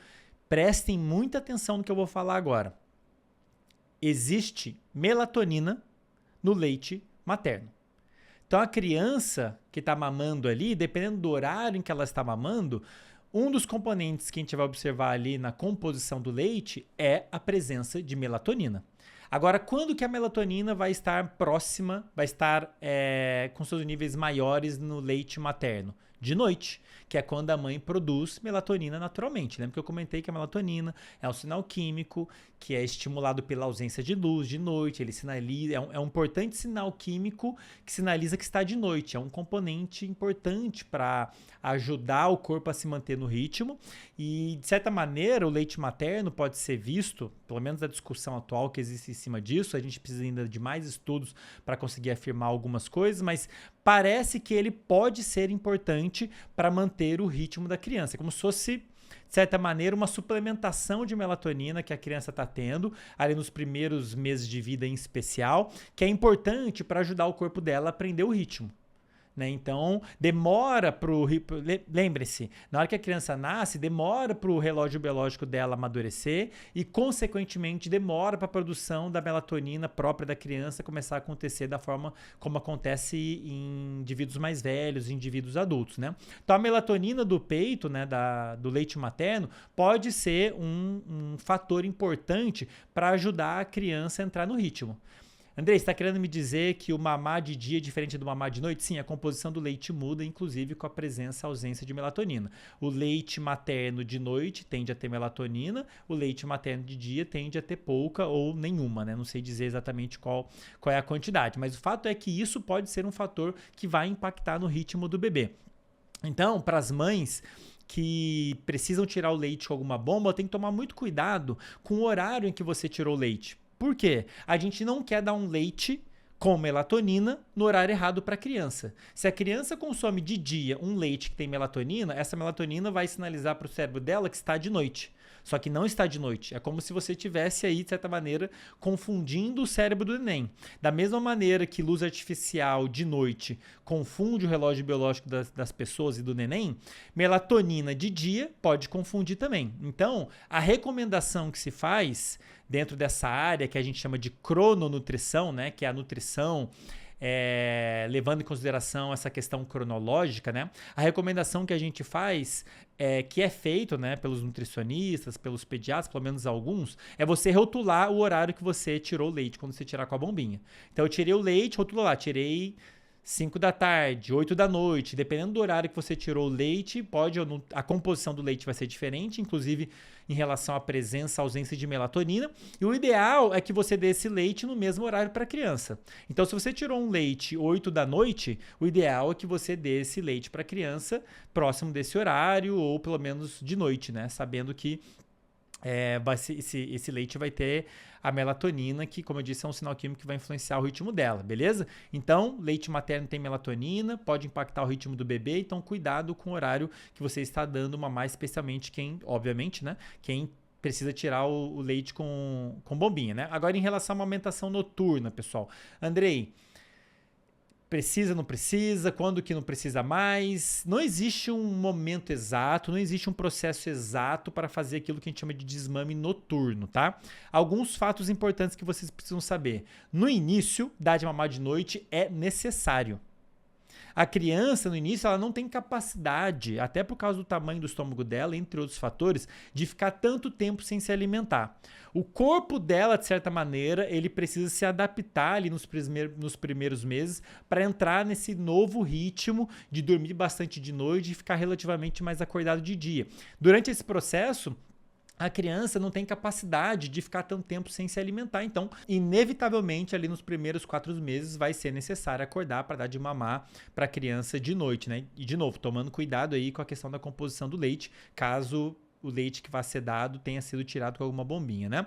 prestem muita atenção no que eu vou falar agora. Existe melatonina no leite materno. Então, a criança que está mamando ali, dependendo do horário em que ela está mamando, um dos componentes que a gente vai observar ali na composição do leite é a presença de melatonina. Agora, quando que a melatonina vai estar próxima, vai estar com seus níveis maiores no leite materno? De noite, que é quando a mãe produz melatonina naturalmente. Lembra que eu comentei que a melatonina é um sinal químico que é estimulado pela ausência de luz de noite. Ele sinaliza, é um importante sinal químico que sinaliza que está de noite. É um componente importante para ajudar o corpo a se manter no ritmo. E, de certa maneira, o leite materno pode ser visto, pelo menos a discussão atual que existe em cima disso, a gente precisa ainda de mais estudos para conseguir afirmar algumas coisas, mas parece que ele pode ser importante para manter o ritmo da criança. É como se fosse, de certa maneira, uma suplementação de melatonina que a criança está tendo ali nos primeiros meses de vida em especial, que é importante para ajudar o corpo dela a aprender o ritmo. né? Então, demora lembre-se, na hora que a criança nasce, demora para o relógio biológico dela amadurecer e, consequentemente, demora para a produção da melatonina própria da criança começar a acontecer da forma como acontece em indivíduos mais velhos, em indivíduos adultos, né? Então, a melatonina do peito, né, do leite materno, pode ser um fator importante para ajudar a criança a entrar no ritmo. Andrei, você está querendo me dizer que o mamar de dia é diferente do mamar de noite? Sim, a composição do leite muda, inclusive com a presença e ausência de melatonina. O leite materno de noite tende a ter melatonina, o leite materno de dia tende a ter pouca ou nenhuma, né? Não sei dizer exatamente qual é a quantidade, mas o fato é que isso pode ser um fator que vai impactar no ritmo do bebê. Então, para as mães que precisam tirar o leite com alguma bomba, tem que tomar muito cuidado com o horário em que você tirou o leite. Por quê? A gente não quer dar um leite com melatonina no horário errado para a criança. Se a criança consome de dia um leite que tem melatonina, essa melatonina vai sinalizar para o cérebro dela que está de noite. Só que não está de noite. É como se você tivesse aí, de certa maneira, confundindo o cérebro do neném. Da mesma maneira que luz artificial de noite confunde o relógio biológico das pessoas e do neném, melatonina de dia pode confundir também. Então, a recomendação que se faz dentro dessa área que a gente chama de crononutrição, né, que é a nutrição levando em consideração essa questão cronológica, né? A recomendação que a gente faz, que é feito, né, pelos nutricionistas, pelos pediatras, pelo menos alguns, é você rotular o horário que você tirou o leite, quando você tirar com a bombinha. Então eu tirei o leite, rotula lá, tirei 5 da tarde, 8 da noite, dependendo do horário que você tirou o leite, a composição do leite vai ser diferente, inclusive em relação à presença, ausência de melatonina. E o ideal é que você dê esse leite no mesmo horário para a criança. Então, se você tirou um leite 8 da noite, o ideal é que você dê esse leite para a criança próximo desse horário, ou pelo menos de noite, né? Sabendo que esse leite vai ter a melatonina, que, como eu disse, é um sinal químico que vai influenciar o ritmo dela, beleza? Então, leite materno tem melatonina, pode impactar o ritmo do bebê, então cuidado com o horário que você está dando mamar, especialmente quem, obviamente, né? Quem precisa tirar o leite com bombinha, né? Agora, em relação à amamentação noturna, pessoal. Andrei, precisa, não precisa, quando que não precisa mais. Não existe um momento exato, não existe um processo exato para fazer aquilo que a gente chama de desmame noturno, tá? Alguns fatos importantes que vocês precisam saber. No início, dar de mamar de noite é necessário. A criança, no início, ela não tem capacidade, até por causa do tamanho do estômago dela, entre outros fatores, de ficar tanto tempo sem se alimentar. O corpo dela, de certa maneira, ele precisa se adaptar ali nos primeiros meses para entrar nesse novo ritmo de dormir bastante de noite e ficar relativamente mais acordado de dia. Durante esse processo, a criança não tem capacidade de ficar tanto tempo sem se alimentar. Então, inevitavelmente, ali nos primeiros 4 meses, vai ser necessário acordar para dar de mamar para a criança de noite, né? E, de novo, tomando cuidado aí com a questão da composição do leite, caso o leite que vai ser dado tenha sido tirado com alguma bombinha, né?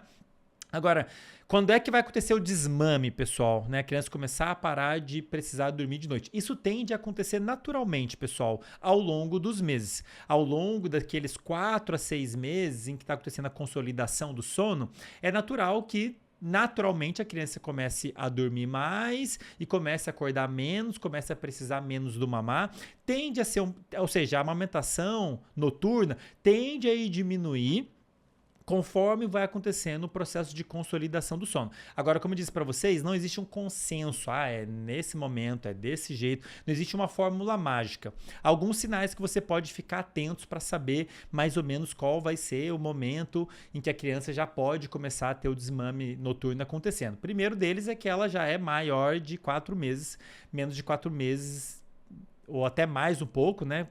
Agora, quando é que vai acontecer o desmame, pessoal? Né? A criança começar a parar de precisar dormir de noite. Isso tende a acontecer naturalmente, pessoal, ao longo dos meses. Ao longo daqueles 4 a 6 meses em que está acontecendo a consolidação do sono, é natural que naturalmente a criança comece a dormir mais e comece a acordar menos, comece a precisar menos do mamar. Tende a ser, ou seja, a amamentação noturna tende a diminuir conforme vai acontecendo o processo de consolidação do sono. Agora, como eu disse para vocês, não existe um consenso, é nesse momento, é desse jeito, não existe uma fórmula mágica. Alguns sinais que você pode ficar atentos para saber mais ou menos qual vai ser o momento em que a criança já pode começar a ter o desmame noturno acontecendo. O primeiro deles é que ela já é maior de 4 meses, menos de 4 meses, ou até mais um pouco, né?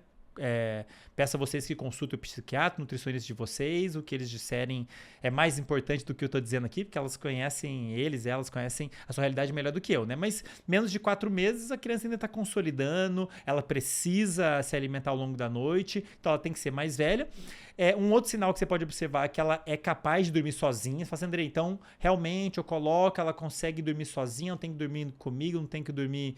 Peço a vocês que consultem o psiquiatra, o nutricionista de vocês, o que eles disserem é mais importante do que eu estou dizendo aqui, porque elas conhecem elas conhecem a sua realidade melhor do que eu, né? Mas menos de 4 meses a criança ainda está consolidando, ela precisa se alimentar ao longo da noite, então ela tem que ser mais velha. Um outro sinal que você pode observar é que ela é capaz de dormir sozinha. Você fala assim, Andrei, então realmente eu coloco, ela consegue dormir sozinha, não tem que dormir comigo, não tem que dormir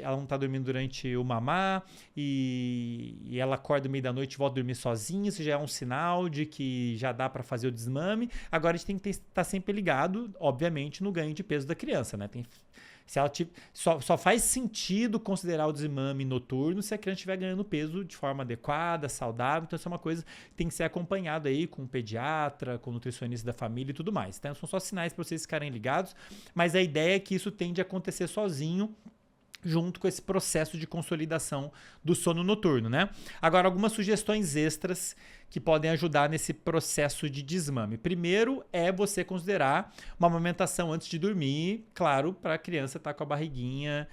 ela não está dormindo durante o mamar e ela acorda no meio da noite e volta a dormir sozinha. Isso já é um sinal de que já dá para fazer o desmame. Agora a gente tem que estar sempre ligado, obviamente, no ganho de peso da criança, né? Se ela só faz sentido considerar o desmame noturno se a criança estiver ganhando peso de forma adequada, saudável. Então, isso é uma coisa que tem que ser acompanhado aí com o pediatra, com o nutricionista da família e tudo mais. Então, são só sinais para vocês ficarem ligados, mas a ideia é que isso tende a acontecer sozinho, junto com esse processo de consolidação do sono noturno, né? Agora, algumas sugestões extras que podem ajudar nesse processo de desmame. Primeiro é você considerar uma amamentação antes de dormir, claro, para a criança estar com a barriguinha,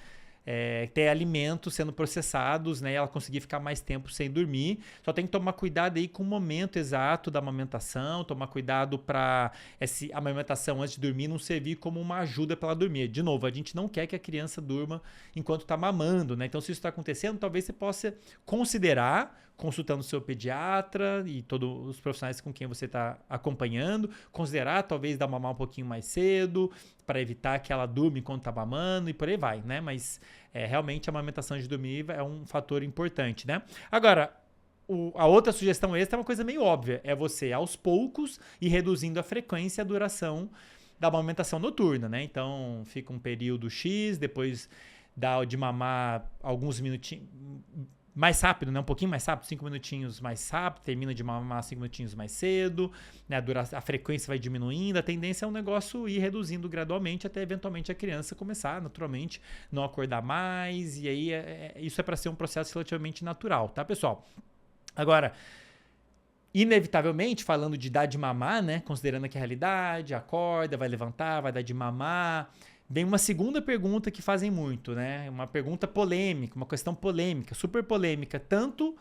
ter alimentos sendo processados, né? E ela conseguir ficar mais tempo sem dormir. Só tem que tomar cuidado aí com o momento exato da amamentação, tomar cuidado para essa amamentação antes de dormir não servir como uma ajuda para ela dormir. De novo, a gente não quer que a criança durma enquanto está mamando, né? Então, se isso está acontecendo, talvez você possa considerar, consultando o seu pediatra e todos os profissionais com quem você está acompanhando, considerar talvez dar mamar um pouquinho mais cedo, para evitar que ela durma enquanto está mamando e por aí vai, né? Mas realmente a amamentação de dormir é um fator importante, né? Agora, a outra sugestão extra é uma coisa meio óbvia, é você aos poucos ir reduzindo a frequência e a duração da amamentação noturna, né? Então, fica um período X, depois dá de mamar alguns minutinhos mais rápido, né? Um pouquinho mais rápido, 5 minutinhos mais rápido, termina de mamar 5 minutinhos mais cedo, né? A frequência vai diminuindo, a tendência é um negócio ir reduzindo gradualmente até eventualmente a criança começar naturalmente não acordar mais, e aí isso é para ser um processo relativamente natural, tá, pessoal? Agora, inevitavelmente, falando de dar de mamar, né? Considerando aqui a realidade, acorda, vai levantar, vai dar de mamar, vem uma segunda pergunta que fazem muito, né? Uma pergunta polêmica, uma questão polêmica, super polêmica, tanto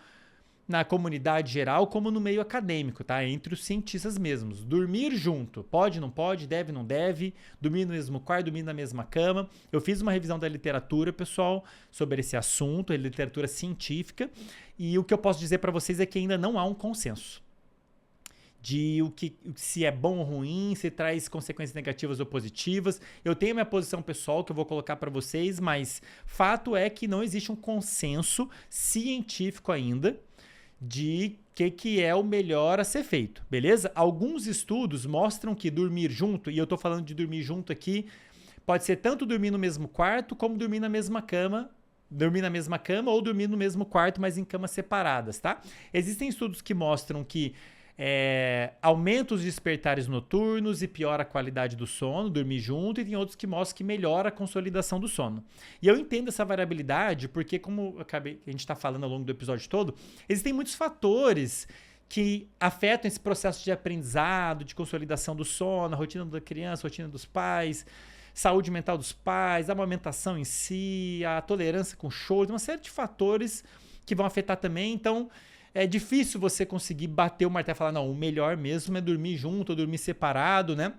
na comunidade geral como no meio acadêmico, tá? Entre os cientistas mesmos. Dormir junto, pode, não pode, deve, não deve, dormir no mesmo quarto, dormir na mesma cama. Eu fiz uma revisão da literatura, pessoal, sobre esse assunto, a literatura científica, e o que eu posso dizer para vocês é que ainda não há um consenso de se é bom ou ruim, se traz consequências negativas ou positivas. Eu tenho minha posição pessoal que eu vou colocar para vocês, mas fato é que não existe um consenso científico ainda de que é o melhor a ser feito, beleza? Alguns estudos mostram que dormir junto, e eu tô falando de dormir junto aqui, pode ser tanto dormir no mesmo quarto como dormir na mesma cama, ou dormir no mesmo quarto, mas em camas separadas, tá? Existem estudos que mostram que aumenta os despertares noturnos e piora a qualidade do sono, dormir junto, e tem outros que mostram que melhora a consolidação do sono. E eu entendo essa variabilidade porque, como a gente está falando ao longo do episódio todo, existem muitos fatores que afetam esse processo de aprendizado, de consolidação do sono, a rotina da criança, a rotina dos pais, saúde mental dos pais, a amamentação em si, a tolerância com choro, uma série de fatores que vão afetar também. Então, é difícil você conseguir bater o martelo e falar, não, o melhor mesmo é dormir junto ou dormir separado, né?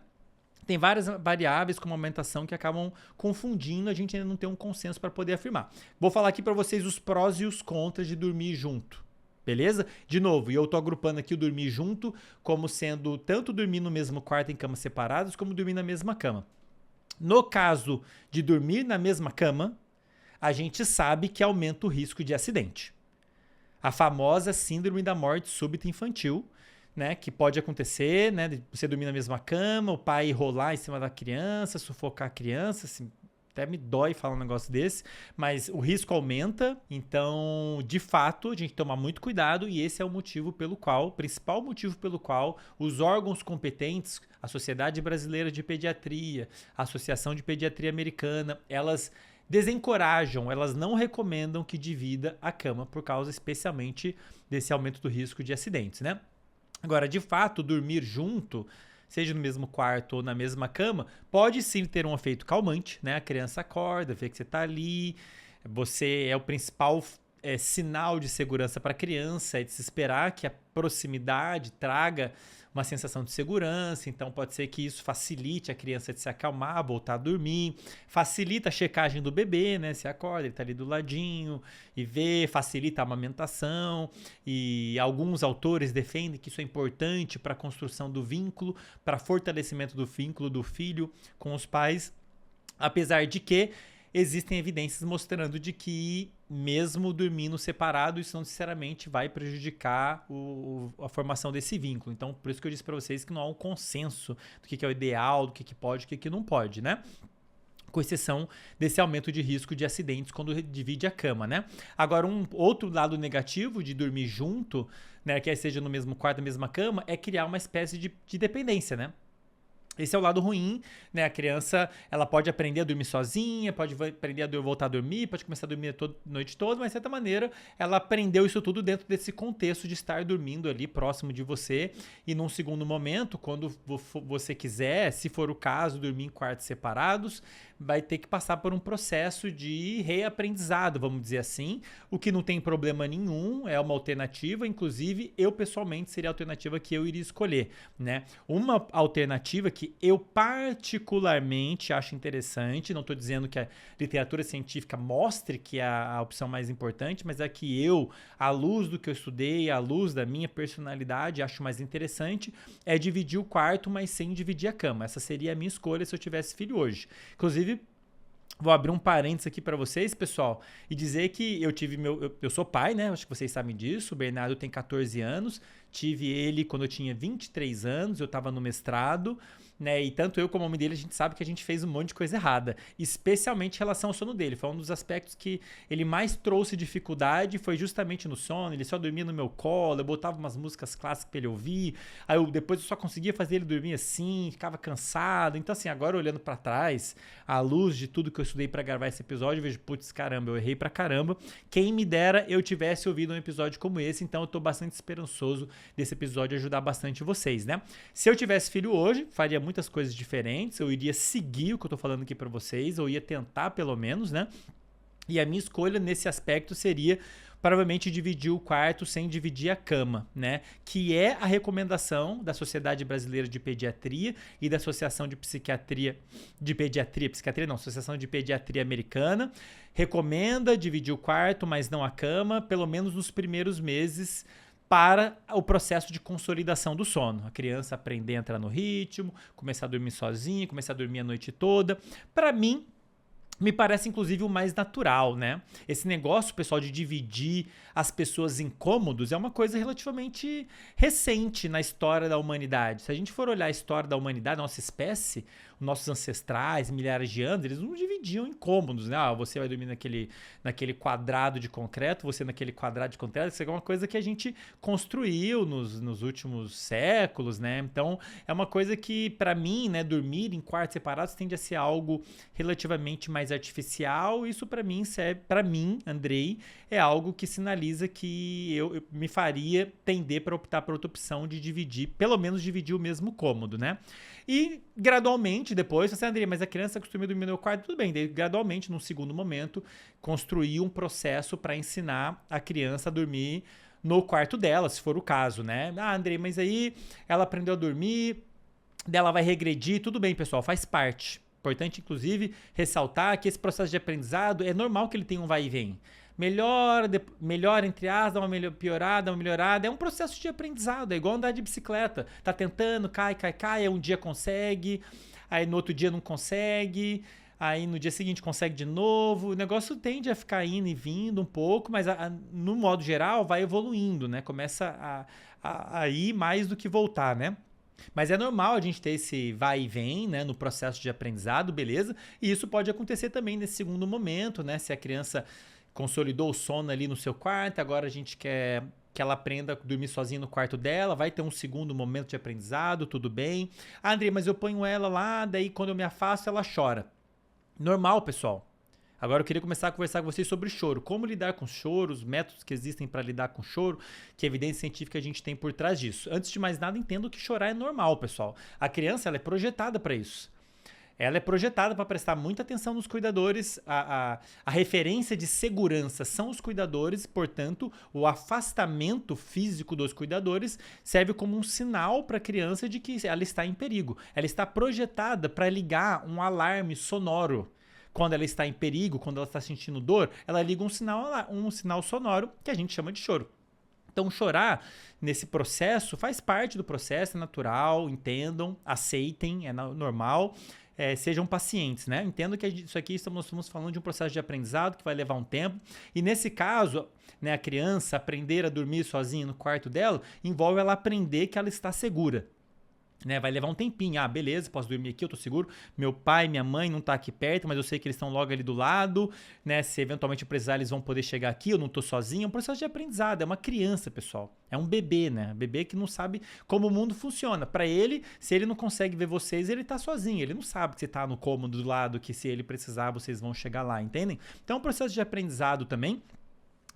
Tem várias variáveis como amamentação que acabam confundindo, a gente ainda não tem um consenso para poder afirmar. Vou falar aqui para vocês os prós e os contras de dormir junto, beleza? De novo, e eu tô agrupando aqui o dormir junto como sendo tanto dormir no mesmo quarto em camas separadas, como dormir na mesma cama. No caso de dormir na mesma cama, a gente sabe que aumenta o risco de acidente. A famosa síndrome da morte súbita infantil, né, que pode acontecer, né, de você dormir na mesma cama, o pai rolar em cima da criança, sufocar a criança, assim, até me dói falar um negócio desse, mas o risco aumenta, então, de fato, a gente tem que tomar muito cuidado, e esse é o motivo pelo qual, o principal motivo pelo qual os órgãos competentes, a Sociedade Brasileira de Pediatria, a Associação de Pediatria Americana, elas desencorajam, elas não recomendam que divida a cama por causa especialmente desse aumento do risco de acidentes, né? Agora, de fato, dormir junto, seja no mesmo quarto ou na mesma cama, pode sim ter um efeito calmante, né? A criança acorda, vê que você está ali, você é o principal sinal de segurança para a criança, é de se esperar que a proximidade traga uma sensação de segurança, então pode ser que isso facilite a criança de se acalmar, voltar a dormir, facilita a checagem do bebê, né? Se acorda, ele tá ali do ladinho e vê, facilita a amamentação, e alguns autores defendem que isso é importante para a construção do vínculo, para fortalecimento do vínculo do filho com os pais, apesar de que existem evidências mostrando de que mesmo dormindo separado, isso não necessariamente vai prejudicar a formação desse vínculo. Então, por isso que eu disse para vocês que não há um consenso do que é o ideal, do que pode, do que não pode, né? com exceção desse aumento de risco de acidentes quando divide a cama, né? Agora, um outro lado negativo de dormir junto, né, quer seja no mesmo quarto, na mesma cama, é criar uma espécie de dependência, né? Esse é o lado ruim, né? A criança, ela pode aprender a dormir sozinha, pode aprender a voltar a dormir, pode começar a dormir a noite toda, mas de certa maneira ela aprendeu isso tudo dentro desse contexto de estar dormindo ali próximo de você. E num segundo momento, quando você quiser, se for o caso, dormir em quartos separados, vai ter que passar por um processo de reaprendizado, vamos dizer assim, o que não tem problema nenhum, é uma alternativa, inclusive eu pessoalmente seria a alternativa que eu iria escolher, né? Uma alternativa que eu particularmente acho interessante, não estou dizendo que a literatura científica mostre que é a opção mais importante, mas é que eu, à luz do que eu estudei, à luz da minha personalidade, acho mais interessante, é dividir o quarto, mas sem dividir a cama. Essa seria a minha escolha se eu tivesse filho hoje. Inclusive, vou abrir um parênteses aqui para vocês, pessoal, e dizer que eu sou pai, né? Acho que vocês sabem disso. O Bernardo tem 14 anos. Tive ele quando eu tinha 23 anos, eu estava no mestrado, né? E tanto eu como a mãe dele, a gente sabe que a gente fez um monte de coisa errada, especialmente em relação ao sono dele. Foi um dos aspectos que ele mais trouxe dificuldade, foi justamente no sono. Ele só dormia no meu colo, eu botava umas músicas clássicas para ele ouvir, aí depois eu só conseguia fazer ele dormir assim, ficava cansado. Então assim, agora olhando para trás, à luz de tudo que eu estudei para gravar esse episódio, eu vejo, putz, caramba, eu errei pra caramba. Quem me dera eu tivesse ouvido um episódio como esse, então eu tô bastante esperançoso desse episódio ajudar bastante vocês, né? Se eu tivesse filho hoje, faria muitas coisas diferentes, eu iria seguir o que eu tô falando aqui pra vocês, eu ia tentar pelo menos, né? E a minha escolha nesse aspecto seria provavelmente dividir o quarto sem dividir a cama, né? Que é a recomendação da Sociedade Brasileira de Pediatria e da Associação de Psiquiatria Associação de Pediatria Americana, recomenda dividir o quarto, mas não a cama, pelo menos nos primeiros meses, para o processo de consolidação do sono. A criança aprender a entrar no ritmo, começar a dormir sozinha, começar a dormir a noite toda. Para mim, me parece, inclusive, o mais natural, né? Esse negócio, pessoal, de dividir as pessoas em cômodos é uma coisa relativamente recente na história da humanidade. Se a gente for olhar a história da humanidade, nossa espécie, nossos ancestrais, milhares de anos, eles não dividiam em cômodos, né? Ah, você vai dormir naquele quadrado de concreto, você naquele quadrado de concreto. Isso é uma coisa que a gente construiu nos últimos séculos, né? Então, é uma coisa que, para mim, né, dormir em quartos separados tende a ser algo relativamente mais artificial. Isso, para mim, Andrei, é algo que sinaliza que eu me faria tender para optar por outra opção de dividir, pelo menos dividir o mesmo cômodo, né? E gradualmente depois, você, Andrei, mas a criança costuma dormir no meu quarto, tudo bem. Daí, gradualmente, num segundo momento, construir um processo para ensinar a criança a dormir no quarto dela, se for o caso, né? Ah, Andrei, mas aí ela aprendeu a dormir, dela vai regredir, tudo bem, pessoal, faz parte. Importante, inclusive, ressaltar que esse processo de aprendizado é normal que ele tenha um vai e vem. Melhora entre aspas, dá uma piorada, uma melhorada. É um processo de aprendizado, é igual andar de bicicleta. Tá tentando, cai, aí um dia consegue, aí no outro dia não consegue, aí no dia seguinte consegue de novo. O negócio tende a ficar indo e vindo um pouco, mas no modo geral vai evoluindo, né? Começa a ir mais do que voltar, né? Mas é normal a gente ter esse vai e vem, né, no processo de aprendizado, beleza? E isso pode acontecer também nesse segundo momento, né? Se a criança consolidou o sono ali no seu quarto, agora a gente quer que ela aprenda a dormir sozinha no quarto dela, vai ter um segundo momento de aprendizado, tudo bem. Ah, Andrei, mas eu ponho ela lá, daí quando eu me afasto ela chora. Normal, pessoal. Agora eu queria começar a conversar com vocês sobre choro. Como lidar com choro, os métodos que existem para lidar com choro, que evidência científica a gente tem por trás disso. Antes de mais nada, entendo que chorar é normal, pessoal. A criança ela é projetada para isso. Ela é projetada para prestar muita atenção nos cuidadores. A referência de segurança são os cuidadores, portanto, o afastamento físico dos cuidadores serve como um sinal para a criança de que ela está em perigo. Ela está projetada para ligar um alarme sonoro. Quando ela está em perigo, quando ela está sentindo dor, ela liga um sinal sonoro que a gente chama de choro. Então, chorar nesse processo faz parte do processo, é natural, entendam, aceitem, é normal. Sejam pacientes, né? Entendo que isso aqui nós estamos falando de um processo de aprendizado que vai levar um tempo. E nesse caso, né, a criança aprender a dormir sozinha no quarto dela envolve ela aprender que ela está segura. né, vai levar um tempinho. Ah, beleza, posso dormir aqui, eu tô seguro. Meu pai, minha mãe não tá aqui perto, mas eu sei que eles estão logo ali do lado, né? Se eventualmente eu precisar, eles vão poder chegar aqui, eu não tô sozinho. É um processo de aprendizado, é uma criança, pessoal. É um bebê, né? Bebê que não sabe como o mundo funciona. Pra ele, se ele não consegue ver vocês, ele tá sozinho. Ele não sabe que você tá no cômodo do lado, que se ele precisar, vocês vão chegar lá, entendem? Então é um processo de aprendizado também.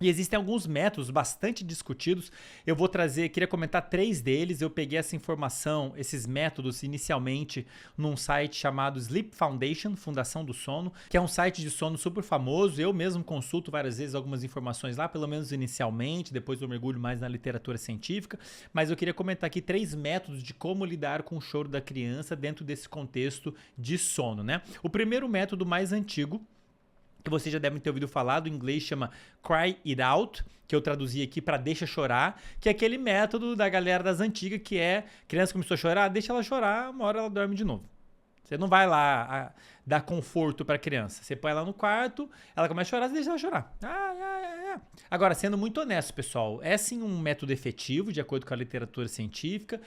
E existem alguns métodos bastante discutidos. Eu vou trazer, queria comentar 3 deles. Eu peguei essa informação, esses métodos, inicialmente num site chamado Sleep Foundation, Fundação do Sono, que é um site de sono super famoso. Eu mesmo consulto várias vezes algumas informações lá, pelo menos inicialmente, depois eu mergulho mais na literatura científica. Mas eu queria comentar aqui 3 métodos de como lidar com o choro da criança dentro desse contexto de sono, né? O primeiro método mais antigo, que vocês já devem ter ouvido falar, do inglês chama Cry It Out, que eu traduzi aqui para deixa chorar, que é aquele método da galera das antigas, que é, criança começou a chorar, deixa ela chorar, uma hora ela dorme de novo. Você não vai lá dar conforto para a criança. Você põe ela no quarto, ela começa a chorar, você deixa ela chorar. Agora, sendo muito honesto, pessoal, é sim um método efetivo, de acordo com a literatura científica.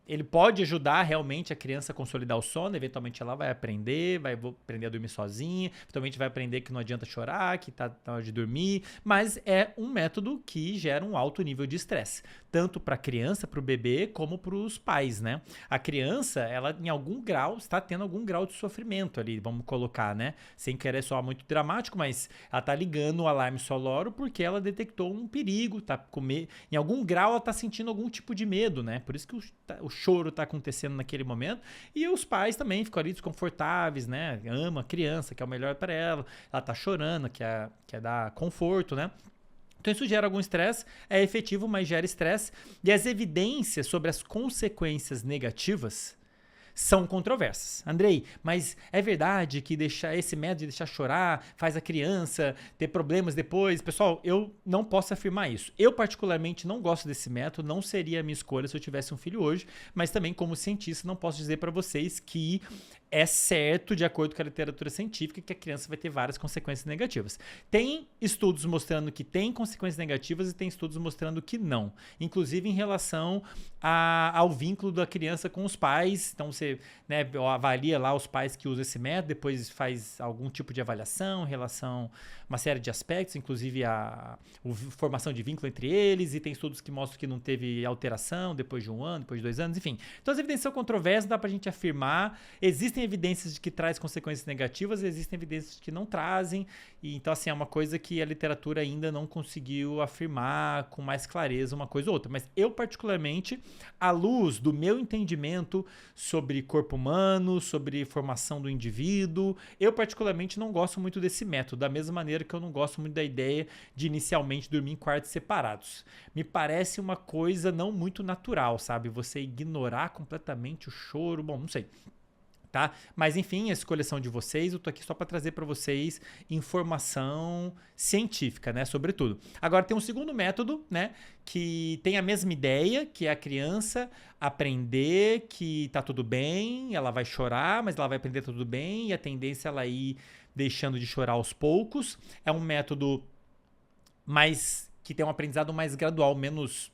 Ele pode ajudar realmente a criança a consolidar o sono. Eventualmente ela vai aprender, vai aprender a dormir sozinha. Eventualmente vai aprender que não adianta chorar, que tá na hora de dormir. Mas é um método que gera um alto nível de estresse. Tanto para a criança, para o bebê, como para os pais, né? A criança, ela em algum grau, está tendo algum grau de sofrimento ali, vamos colocar, né? Sem querer soar muito dramático, mas ela tá ligando o alarme sonoro porque ela detectou um perigo, em algum grau ela tá sentindo algum tipo de medo, né? Por isso que o choro tá acontecendo naquele momento. E os pais também ficam ali desconfortáveis, né? Ama a criança, que é o melhor para ela tá chorando, quer dar conforto, né? Então isso gera algum estresse, é efetivo, mas gera estresse. E as evidências sobre as consequências negativas são controversas. Andrei, mas é verdade que esse método de deixar chorar faz a criança ter problemas depois? Pessoal, eu não posso afirmar isso. Eu particularmente não gosto desse método, não seria a minha escolha se eu tivesse um filho hoje, mas também como cientista não posso dizer para vocês que é certo, de acordo com a literatura científica, que a criança vai ter várias consequências negativas. Tem estudos mostrando que tem consequências negativas e tem estudos mostrando que não. Inclusive em relação ao vínculo da criança com os pais. Então você, né, avalia lá os pais que usam esse método, depois faz algum tipo de avaliação em relação a uma série de aspectos, inclusive a formação de vínculo entre eles, e tem estudos que mostram que não teve alteração depois de 1 ano, depois de 2 anos, enfim. Então as evidências são controversas, não dá pra gente afirmar. Existem evidências de que traz consequências negativas, existem evidências de que não trazem, e então assim, é uma coisa que a literatura ainda não conseguiu afirmar com mais clareza uma coisa ou outra, mas eu particularmente, à luz do meu entendimento sobre corpo humano, sobre formação do indivíduo, eu particularmente não gosto muito desse método, da mesma maneira que eu não gosto muito da ideia de inicialmente dormir em quartos separados. Me parece uma coisa não muito natural, sabe? Você ignorar completamente o choro, bom, não sei. Tá? Mas enfim, a escolha são de vocês, eu tô aqui só para trazer para vocês informação científica, né, sobretudo. Agora tem um segundo método, né, que tem a mesma ideia, que é a criança aprender que tá tudo bem, ela vai chorar, mas ela vai aprender tudo bem, e a tendência é ela ir deixando de chorar aos poucos. É um método que tem um aprendizado mais gradual, menos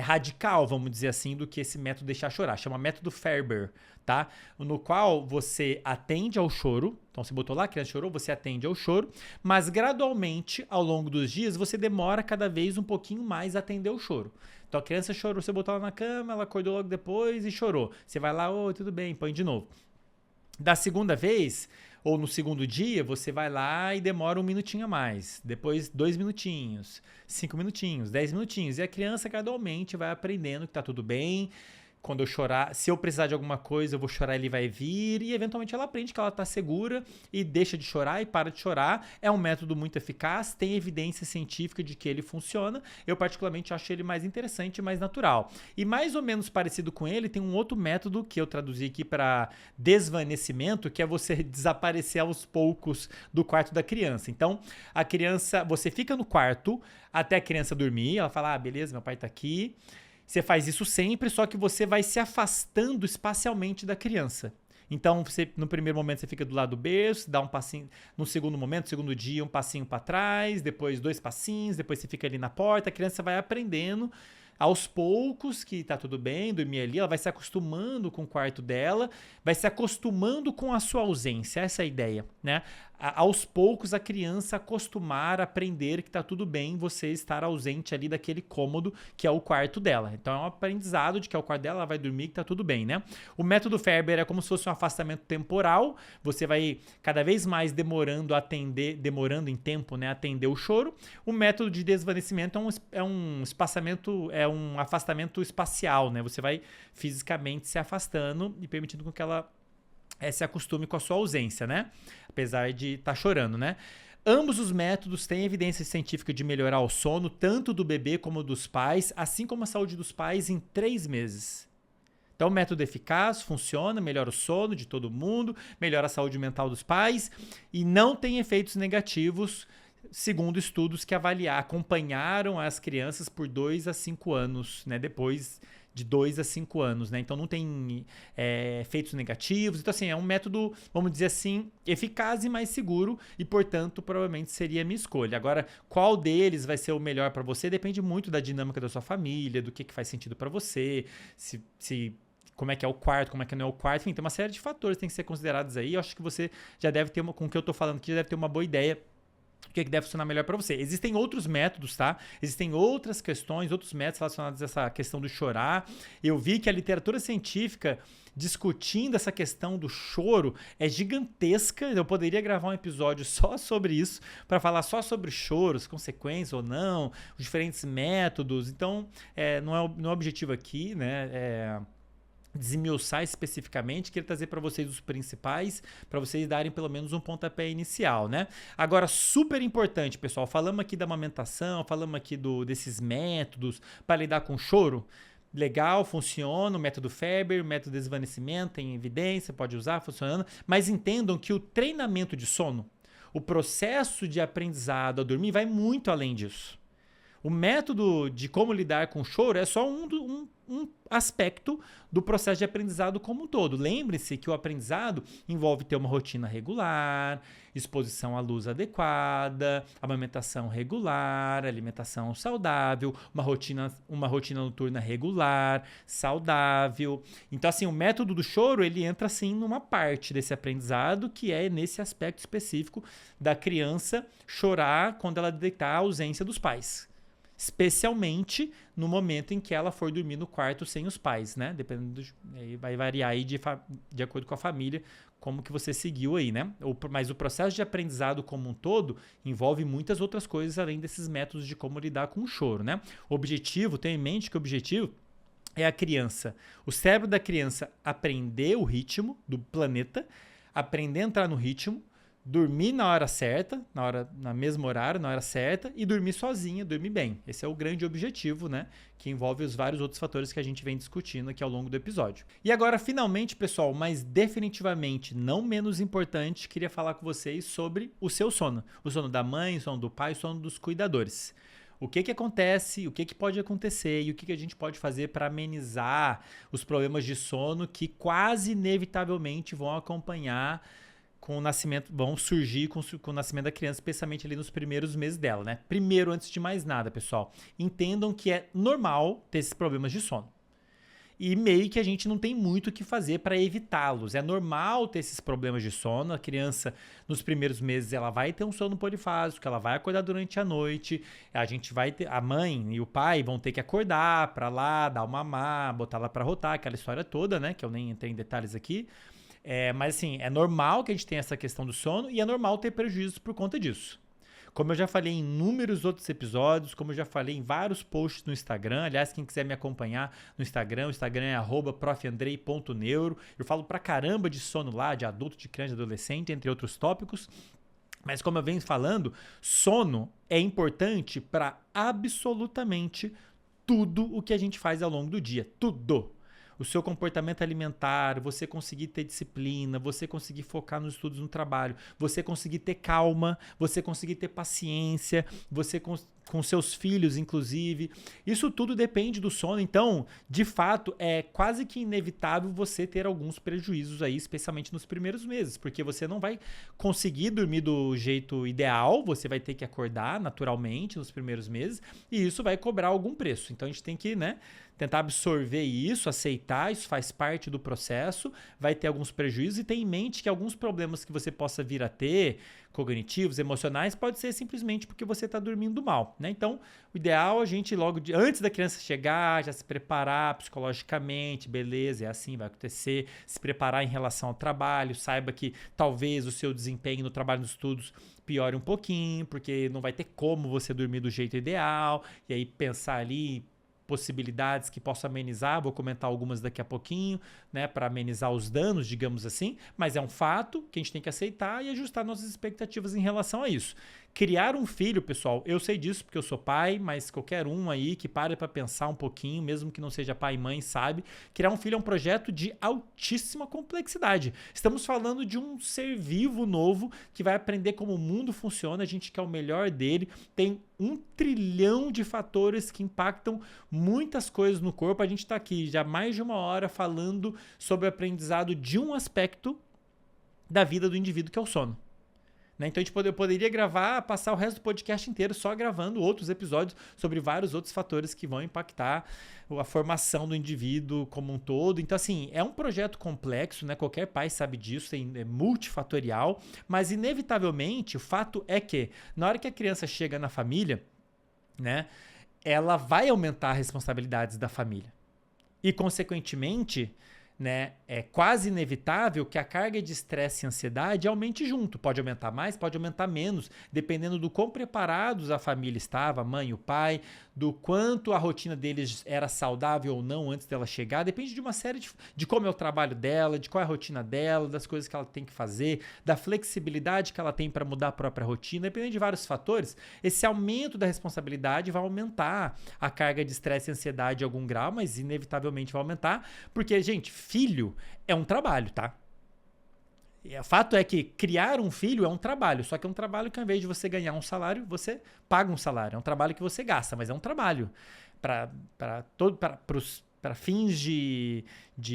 radical, vamos dizer assim, do que esse método deixar chorar. Chama método Ferber, tá? No qual você atende ao choro. Então você botou lá, a criança chorou, você atende ao choro, mas gradualmente, ao longo dos dias, você demora cada vez um pouquinho mais a atender o choro. Então a criança chorou, você botou ela na cama, ela acordou logo depois e chorou. Você vai lá, tudo bem, põe de novo. Da segunda vez, ou no segundo dia, você vai lá e demora 1 minutinho a mais. Depois 2 minutinhos, 5 minutinhos, 10 minutinhos. E a criança gradualmente vai aprendendo que tá tudo bem. Quando eu chorar, se eu precisar de alguma coisa, eu vou chorar, ele vai vir. E eventualmente ela aprende que ela tá segura e deixa de chorar e para de chorar. É um método muito eficaz, tem evidência científica de que ele funciona. Eu particularmente acho ele mais interessante e mais natural. E mais ou menos parecido com ele, tem um outro método que eu traduzi aqui para desvanecimento, que é você desaparecer aos poucos do quarto da criança. Então, a criança, você fica no quarto até a criança dormir, ela fala, beleza, meu pai tá aqui. Você faz isso sempre, só que você vai se afastando espacialmente da criança. Então, no primeiro momento você fica do lado do berço, dá um passinho, no segundo momento, no segundo dia, um passinho para trás, depois 2 passinhos, depois você fica ali na porta, a criança vai aprendendo Aos poucos que tá tudo bem, dormir ali, ela vai se acostumando com o quarto dela, vai se acostumando com a sua ausência, essa é a ideia, né? Aos poucos a criança acostumar a aprender que tá tudo bem você estar ausente ali daquele cômodo que é o quarto dela. Então é um aprendizado de que é o quarto dela, ela vai dormir que tá tudo bem, né? O método Ferber é como se fosse um afastamento temporal, você vai cada vez mais demorando em tempo, né, atender o choro. O método de desvanecimento é um afastamento espacial, né? Você vai fisicamente se afastando e permitindo com que ela se acostume com a sua ausência, né? Apesar de estar chorando, né? Ambos os métodos têm evidência científica de melhorar o sono, tanto do bebê como dos pais, assim como a saúde dos pais em 3 meses. Então, o método eficaz, funciona, melhora o sono de todo mundo, melhora a saúde mental dos pais e não tem efeitos negativos, segundo estudos que acompanharam as crianças por 2 a 5 anos, né? Depois de 2 a 5 anos, né? Então não tem efeitos negativos. Então, assim, é um método, vamos dizer assim, eficaz e mais seguro e, portanto, provavelmente seria a minha escolha. Agora, qual deles vai ser o melhor para você depende muito da dinâmica da sua família, do que faz sentido para você, como é que é o quarto, como é que não é o quarto. Enfim, tem uma série de fatores que tem que ser considerados aí. Eu acho que você já deve ter, com o que eu tô falando aqui, já deve ter uma boa ideia o que deve funcionar melhor para você. Existem outros métodos, tá? Existem outras questões, outros métodos relacionados a essa questão do chorar. Eu vi que a literatura científica discutindo essa questão do choro é gigantesca. Eu poderia gravar um episódio só sobre isso, para falar só sobre choros, consequências ou não, os diferentes métodos. Então, não é o objetivo aqui, né? Desmiuçar especificamente, queria trazer para vocês os principais, para vocês darem pelo menos um pontapé inicial, né? Agora, super importante, pessoal, falamos aqui da amamentação, falamos aqui desses métodos para lidar com choro. Legal, funciona, o método Ferber, o método de desvanecimento, tem evidência, pode usar, funcionando, mas entendam que o treinamento de sono, o processo de aprendizado a dormir vai muito além disso. O método de como lidar com o choro é só um aspecto do processo de aprendizado como um todo. Lembre-se que o aprendizado envolve ter uma rotina regular, exposição à luz adequada, amamentação regular, alimentação saudável, uma rotina noturna regular, saudável. Então, assim, o método do choro, ele entra, assim, numa parte desse aprendizado que é nesse aspecto específico da criança chorar quando ela detectar a ausência dos pais. Especialmente no momento em que ela for dormir no quarto sem os pais, né? Dependendo vai variar aí de acordo com a família, como que você seguiu aí, né? Mas o processo de aprendizado como um todo envolve muitas outras coisas além desses métodos de como lidar com o choro, né? Tenha em mente que o objetivo é a criança, o cérebro da criança aprender o ritmo do planeta, aprender a entrar no ritmo, dormir na hora certa, na mesmo horário, na hora certa, e dormir sozinha, dormir bem. Esse é o grande objetivo, né? Que envolve os vários outros fatores que a gente vem discutindo aqui ao longo do episódio. E agora, finalmente, pessoal, mas definitivamente não menos importante, queria falar com vocês sobre o seu sono. O sono da mãe, o sono do pai, o sono dos cuidadores. O que acontece, o que pode acontecer e o que a gente pode fazer para amenizar os problemas de sono que quase inevitavelmente vão acompanhar com o nascimento, vão surgir com o nascimento da criança, especialmente ali nos primeiros meses dela, né? Primeiro, antes de mais nada, pessoal, entendam que é normal ter esses problemas de sono. E meio que a gente não tem muito o que fazer para evitá-los. É normal ter esses problemas de sono. A criança, nos primeiros meses, ela vai ter um sono polifásico, ela vai acordar durante a noite. A mãe e o pai vão ter que acordar para lá, dar uma mamar, botar ela para rotar, aquela história toda, né? Que eu nem entrei em detalhes aqui. Mas assim, é normal que a gente tenha essa questão do sono e é normal ter prejuízos por conta disso. Como eu já falei em inúmeros outros episódios, como eu já falei em vários posts no Instagram, aliás, quem quiser me acompanhar no Instagram, o Instagram é @profandrei.neuro. Eu falo pra caramba de sono lá, de adulto, de criança, de adolescente, entre outros tópicos. Mas como eu venho falando, sono é importante para absolutamente tudo o que a gente faz ao longo do dia. Tudo. O seu comportamento alimentar, você conseguir ter disciplina, você conseguir focar nos estudos, no trabalho, você conseguir ter calma, você conseguir ter paciência, você com seus filhos, inclusive. Isso tudo depende do sono. Então, de fato, é quase que inevitável você ter alguns prejuízos aí, especialmente nos primeiros meses, porque você não vai conseguir dormir do jeito ideal, você vai ter que acordar naturalmente nos primeiros meses, e isso vai cobrar algum preço. Então, a gente tem que, né, tentar absorver isso, aceitar, isso faz parte do processo, vai ter alguns prejuízos e ter em mente que alguns problemas que você possa vir a ter, cognitivos, emocionais, pode ser simplesmente porque você está dormindo mal, né? Então, o ideal é a gente antes da criança chegar, já se preparar psicologicamente, beleza, é assim, vai acontecer, se preparar em relação ao trabalho, saiba que talvez o seu desempenho no trabalho, nos estudos piore um pouquinho, porque não vai ter como você dormir do jeito ideal, e aí pensar ali possibilidades que possam amenizar, vou comentar algumas daqui a pouquinho, né, para amenizar os danos, digamos assim, mas é um fato que a gente tem que aceitar e ajustar nossas expectativas em relação a isso. Criar um filho, pessoal, eu sei disso porque eu sou pai, mas qualquer um aí que pare para pensar um pouquinho, mesmo que não seja pai e mãe, sabe, criar um filho é um projeto de altíssima complexidade. Estamos falando de um ser vivo novo que vai aprender como o mundo funciona, a gente quer o melhor dele, tem 1 trilhão de fatores que impactam muitas coisas no corpo. A gente está aqui já mais de 1 hora falando sobre o aprendizado de um aspecto da vida do indivíduo, que é o sono. Né? Então eu poderia passar o resto do podcast inteiro só gravando outros episódios sobre vários outros fatores que vão impactar a formação do indivíduo como um todo. Então, assim, é um projeto complexo, né? Qualquer pai sabe disso, é multifatorial, mas inevitavelmente o fato é que na hora que a criança chega na família, né, ela vai aumentar as responsabilidades da família. E, consequentemente, né, é quase inevitável que a carga de estresse e ansiedade aumente junto. Pode aumentar mais, pode aumentar menos, dependendo do quão preparados a família estava, a mãe e o pai, do quanto a rotina deles era saudável ou não antes dela chegar. Depende de uma série de como é o trabalho dela, de qual é a rotina dela, das coisas que ela tem que fazer, da flexibilidade que ela tem para mudar a própria rotina. Dependendo de vários fatores, esse aumento da responsabilidade vai aumentar a carga de estresse e ansiedade em algum grau, mas inevitavelmente vai aumentar, porque, gente, filho é um trabalho, tá? E o fato é que criar um filho é um trabalho, só que é um trabalho que ao invés de você ganhar um salário, você paga um salário. É um trabalho que você gasta, mas é um trabalho para fins de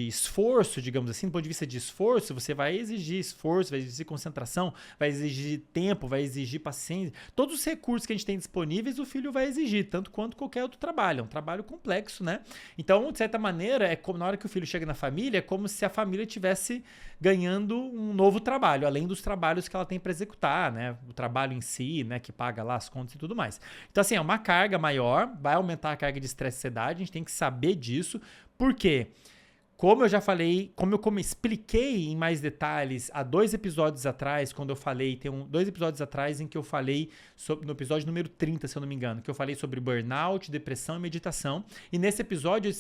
esforço, digamos assim, do ponto de vista de esforço, você vai exigir esforço, vai exigir concentração, vai exigir tempo, vai exigir paciência. Todos os recursos que a gente tem disponíveis, o filho vai exigir, tanto quanto qualquer outro trabalho. É um trabalho complexo, né? Então, de certa maneira, é como na hora que o filho chega na família, é como se a família estivesse ganhando um novo trabalho, além dos trabalhos que ela tem para executar, né? O trabalho em si, né? Que paga lá as contas e tudo mais. Então, assim, é uma carga maior, vai aumentar a carga de estresse e ansiedade, a gente tem que saber disso. Por quê? Como eu já falei, como eu expliquei em mais detalhes há 2 episódios atrás, quando eu falei, tem 2 episódios atrás em que eu falei, no episódio número 30, se eu não me engano, que eu falei sobre burnout, depressão e meditação. E nesse episódio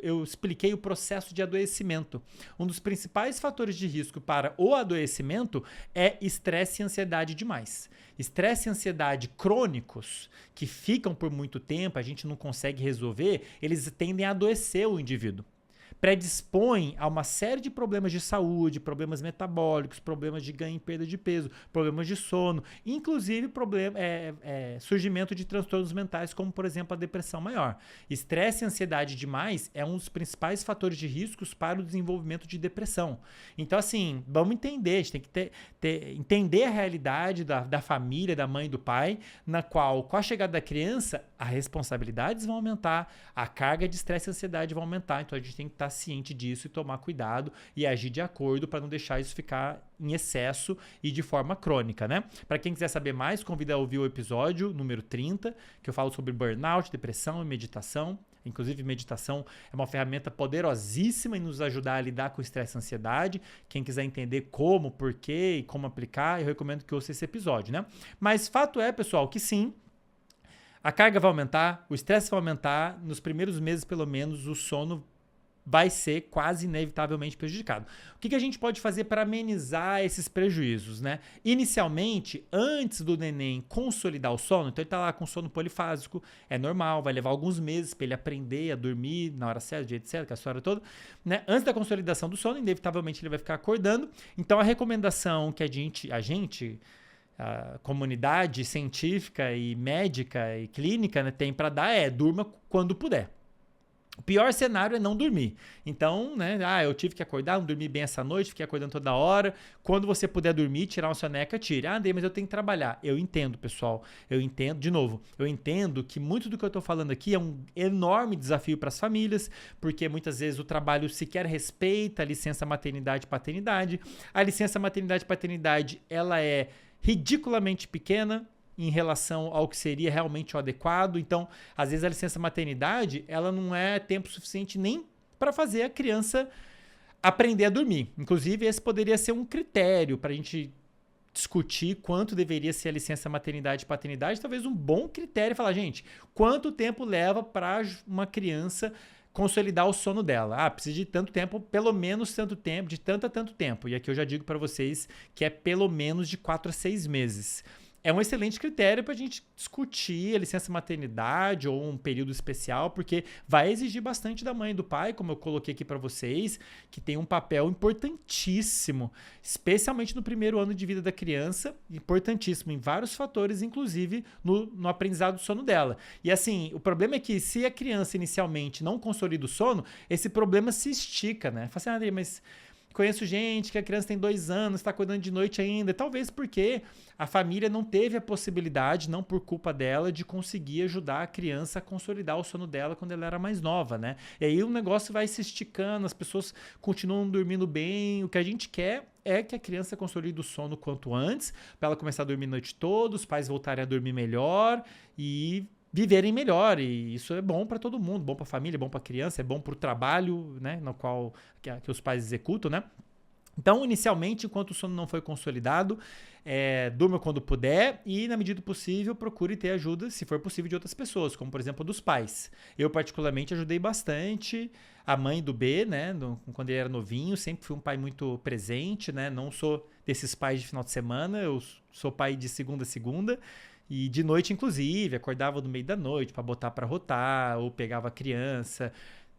eu expliquei o processo de adoecimento. Um dos principais fatores de risco para o adoecimento é estresse e ansiedade demais. Estresse e ansiedade crônicos, que ficam por muito tempo, a gente não consegue resolver, eles tendem a adoecer o indivíduo. Predispõe a uma série de problemas de saúde, problemas metabólicos, problemas de ganho e perda de peso, problemas de sono, inclusive surgimento de transtornos mentais, como, por exemplo, a depressão maior. Estresse e ansiedade demais é um dos principais fatores de riscos para o desenvolvimento de depressão. Então, assim, vamos entender, a gente tem que entender a realidade da família, da mãe e do pai, na qual, com a chegada da criança, as responsabilidades vão aumentar, a carga de estresse e ansiedade vai aumentar, então a gente tem que estar ciente disso e tomar cuidado e agir de acordo para não deixar isso ficar em excesso e de forma crônica, né? Para quem quiser saber mais, convido a ouvir o episódio número 30, que eu falo sobre burnout, depressão e meditação. Inclusive, meditação é uma ferramenta poderosíssima em nos ajudar a lidar com estresse e ansiedade. Quem quiser entender como, porquê e como aplicar, eu recomendo que ouça esse episódio, né? Mas fato é, pessoal, que sim, a carga vai aumentar, o estresse vai aumentar, nos primeiros meses, pelo menos, o sono vai ser quase inevitavelmente prejudicado. O que a gente pode fazer para amenizar esses prejuízos, né? Inicialmente, antes do neném consolidar o sono, então ele está lá com sono polifásico, é normal, vai levar alguns meses para ele aprender a dormir na hora certa, do jeito certo, com a história toda, né? Antes da consolidação do sono, inevitavelmente ele vai ficar acordando. Então a recomendação que a gente a comunidade científica e médica e clínica, né, tem para dar durma quando puder. O pior cenário é não dormir. Então, né, eu tive que acordar, não dormi bem essa noite, fiquei acordando toda hora. Quando você puder dormir, tirar uma soneca, tire. Andrei, mas eu tenho que trabalhar. Eu entendo, pessoal. Eu entendo, de novo, eu entendo que muito do que eu tô falando aqui é um enorme desafio para as famílias, porque muitas vezes o trabalho sequer respeita a licença maternidade e paternidade. A licença maternidade e paternidade, ela é ridiculamente pequena em relação ao que seria realmente o adequado. Então, às vezes a licença maternidade, ela não é tempo suficiente nem para fazer a criança aprender a dormir. Inclusive, esse poderia ser um critério para a gente discutir quanto deveria ser a licença maternidade e paternidade. Talvez um bom critério falar, gente, quanto tempo leva para uma criança consolidar o sono dela? Precisa de tanto tempo, pelo menos tanto tempo, de tanto a tanto tempo. E aqui eu já digo para vocês que é pelo menos de 4 a 6 meses. É um excelente critério para a gente discutir a licença maternidade ou um período especial, porque vai exigir bastante da mãe e do pai, como eu coloquei aqui para vocês, que tem um papel importantíssimo, especialmente no primeiro ano de vida da criança, importantíssimo em vários fatores, inclusive no aprendizado do sono dela. E assim, o problema é que se a criança inicialmente não consolida o sono, esse problema se estica, né? Fala assim, André, mas conheço gente que a criança tem 2 anos, está cuidando de noite ainda. Talvez porque a família não teve a possibilidade, não por culpa dela, de conseguir ajudar a criança a consolidar o sono dela quando ela era mais nova, né? E aí o negócio vai se esticando, as pessoas continuam dormindo bem. O que a gente quer é que a criança consolide o sono quanto antes, para ela começar a dormir a noite toda, os pais voltarem a dormir melhor e viverem melhor, e isso é bom para todo mundo, bom para a família, bom para a criança, é bom para o trabalho, né, no qual que os pais executam, né? Então, inicialmente, enquanto o sono não foi consolidado, durma quando puder e, na medida do possível, procure ter ajuda, se for possível, de outras pessoas, como, por exemplo, dos pais. Eu, particularmente, ajudei bastante a mãe do B, né, quando ele era novinho, sempre fui um pai muito presente, né, não sou desses pais de final de semana, eu sou pai de segunda a segunda, e de noite, inclusive, acordava no meio da noite para botar para rotar, ou pegava a criança,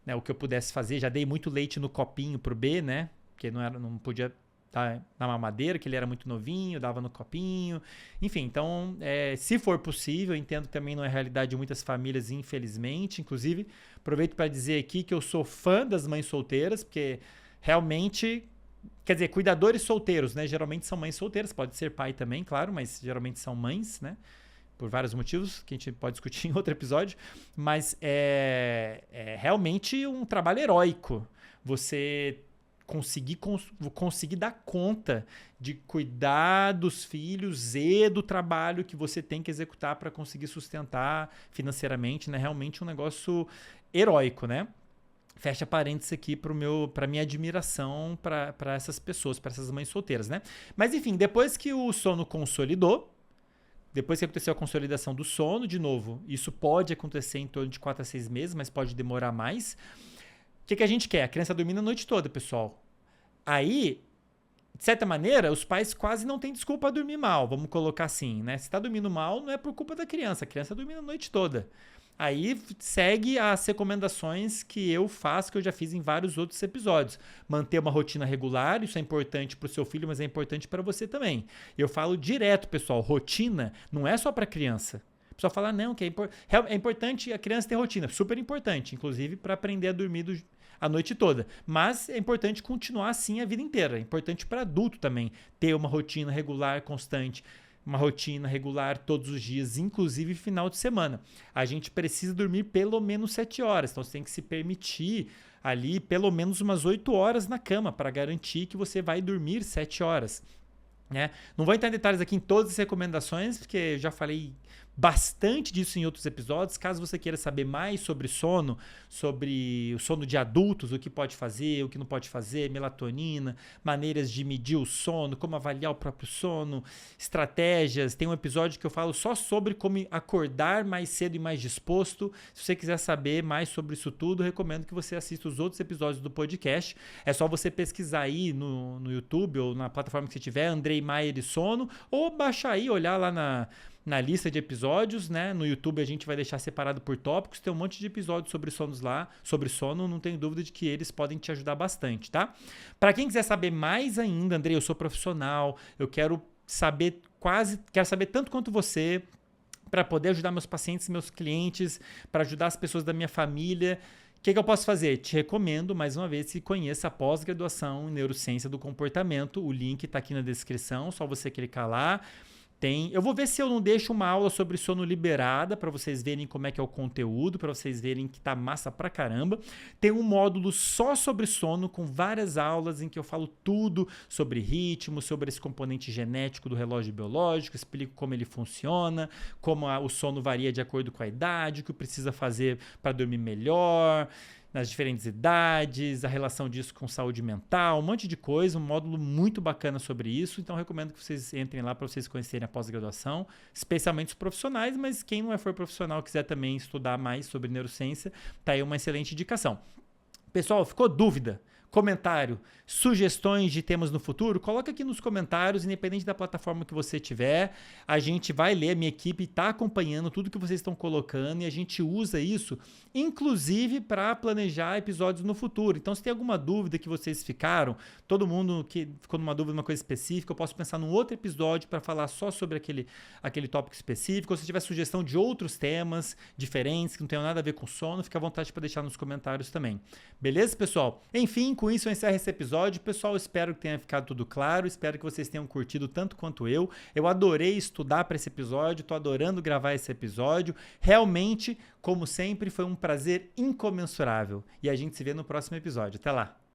né, o que eu pudesse fazer. Já dei muito leite no copinho pro B, né? Porque não podia dar na mamadeira, que ele era muito novinho, dava no copinho. Enfim, então, se for possível, eu entendo que também não é a realidade de muitas famílias, infelizmente. Inclusive, aproveito para dizer aqui que eu sou fã das mães solteiras, porque realmente... Quer dizer, cuidadores solteiros, né? Geralmente são mães solteiras, pode ser pai também, claro, mas geralmente são mães, né? Por vários motivos que a gente pode discutir em outro episódio. Mas é realmente um trabalho heróico você conseguir dar conta de cuidar dos filhos e do trabalho que você tem que executar para conseguir sustentar financeiramente, né? Realmente um negócio heróico, né? Fecha parênteses aqui para minha admiração para essas pessoas, para essas mães solteiras, né? Mas enfim, depois que o sono consolidou, depois que aconteceu a consolidação do sono, de novo, isso pode acontecer em torno de 4 a 6 meses, mas pode demorar mais. O que a gente quer? A criança dormindo a noite toda, pessoal. Aí, de certa maneira, os pais quase não têm desculpa a dormir mal, vamos colocar assim, né? Se está dormindo mal, não é por culpa da criança, a criança está dormindo a noite toda. Aí segue as recomendações que eu faço, que eu já fiz em vários outros episódios. Manter uma rotina regular, isso é importante para o seu filho, mas é importante para você também. Eu falo direto, pessoal, rotina não é só para criança. O pessoal fala, não, que é importante a criança ter rotina. Super importante, inclusive para aprender a dormir a noite toda. Mas é importante continuar assim a vida inteira. É importante para adulto também ter uma rotina regular, constante. Uma rotina regular todos os dias, inclusive final de semana. A gente precisa dormir pelo menos 7 horas, então você tem que se permitir ali pelo menos umas 8 horas na cama para garantir que você vai dormir 7 horas. Né? Não vou entrar em detalhes aqui em todas as recomendações, porque eu já falei bastante disso em outros episódios. Caso você queira saber mais sobre sono, sobre o sono de adultos, o que pode fazer, o que não pode fazer, melatonina, maneiras de medir o sono, como avaliar o próprio sono, estratégias. Tem um episódio que eu falo só sobre como acordar mais cedo e mais disposto. Se você quiser saber mais sobre isso tudo, recomendo que você assista os outros episódios do podcast. É só você pesquisar aí no YouTube ou na plataforma que você tiver, Andrei Maier e Sono, ou baixar aí, olhar lá na lista de episódios, né? No YouTube a gente vai deixar separado por tópicos, tem um monte de episódios sobre sonos lá, sobre sono, não tenho dúvida de que eles podem te ajudar bastante, tá? Para quem quiser saber mais ainda, Andrei, eu sou profissional, eu quero quero saber tanto quanto você, para poder ajudar meus pacientes, meus clientes, para ajudar as pessoas da minha família. O que eu posso fazer? Te recomendo, mais uma vez, que conheça a pós-graduação em Neurociência do Comportamento. O link está aqui na descrição, só você clicar lá. Eu vou ver se eu não deixo uma aula sobre sono liberada para vocês verem como é que é o conteúdo, para vocês verem que tá massa pra caramba. Tem um módulo só sobre sono com várias aulas em que eu falo tudo sobre ritmo, sobre esse componente genético do relógio biológico, explico como ele funciona, como o sono varia de acordo com a idade, o que precisa fazer para dormir melhor, nas diferentes idades, a relação disso com saúde mental, um monte de coisa, um módulo muito bacana sobre isso. Então, recomendo que vocês entrem lá para vocês conhecerem a pós-graduação, especialmente os profissionais, mas quem não for profissional quiser também estudar mais sobre neurociência, tá aí uma excelente indicação. Pessoal, ficou dúvida? Comentário, sugestões de temas no futuro, coloca aqui nos comentários, independente da plataforma que você tiver, a gente vai ler, a minha equipe está acompanhando tudo que vocês estão colocando e a gente usa isso, inclusive para planejar episódios no futuro. Então, se tem alguma dúvida que vocês ficaram, todo mundo que ficou numa dúvida de uma coisa específica, eu posso pensar num outro episódio para falar só sobre aquele tópico específico, ou se tiver sugestão de outros temas diferentes, que não tenham nada a ver com sono, fica à vontade para deixar nos comentários também. Beleza, pessoal? Enfim, com isso eu encerro esse episódio. Pessoal, espero que tenha ficado tudo claro, espero que vocês tenham curtido tanto quanto eu. Eu adorei estudar para esse episódio, estou adorando gravar esse episódio. Realmente, como sempre, foi um prazer incomensurável. E a gente se vê no próximo episódio. Até lá!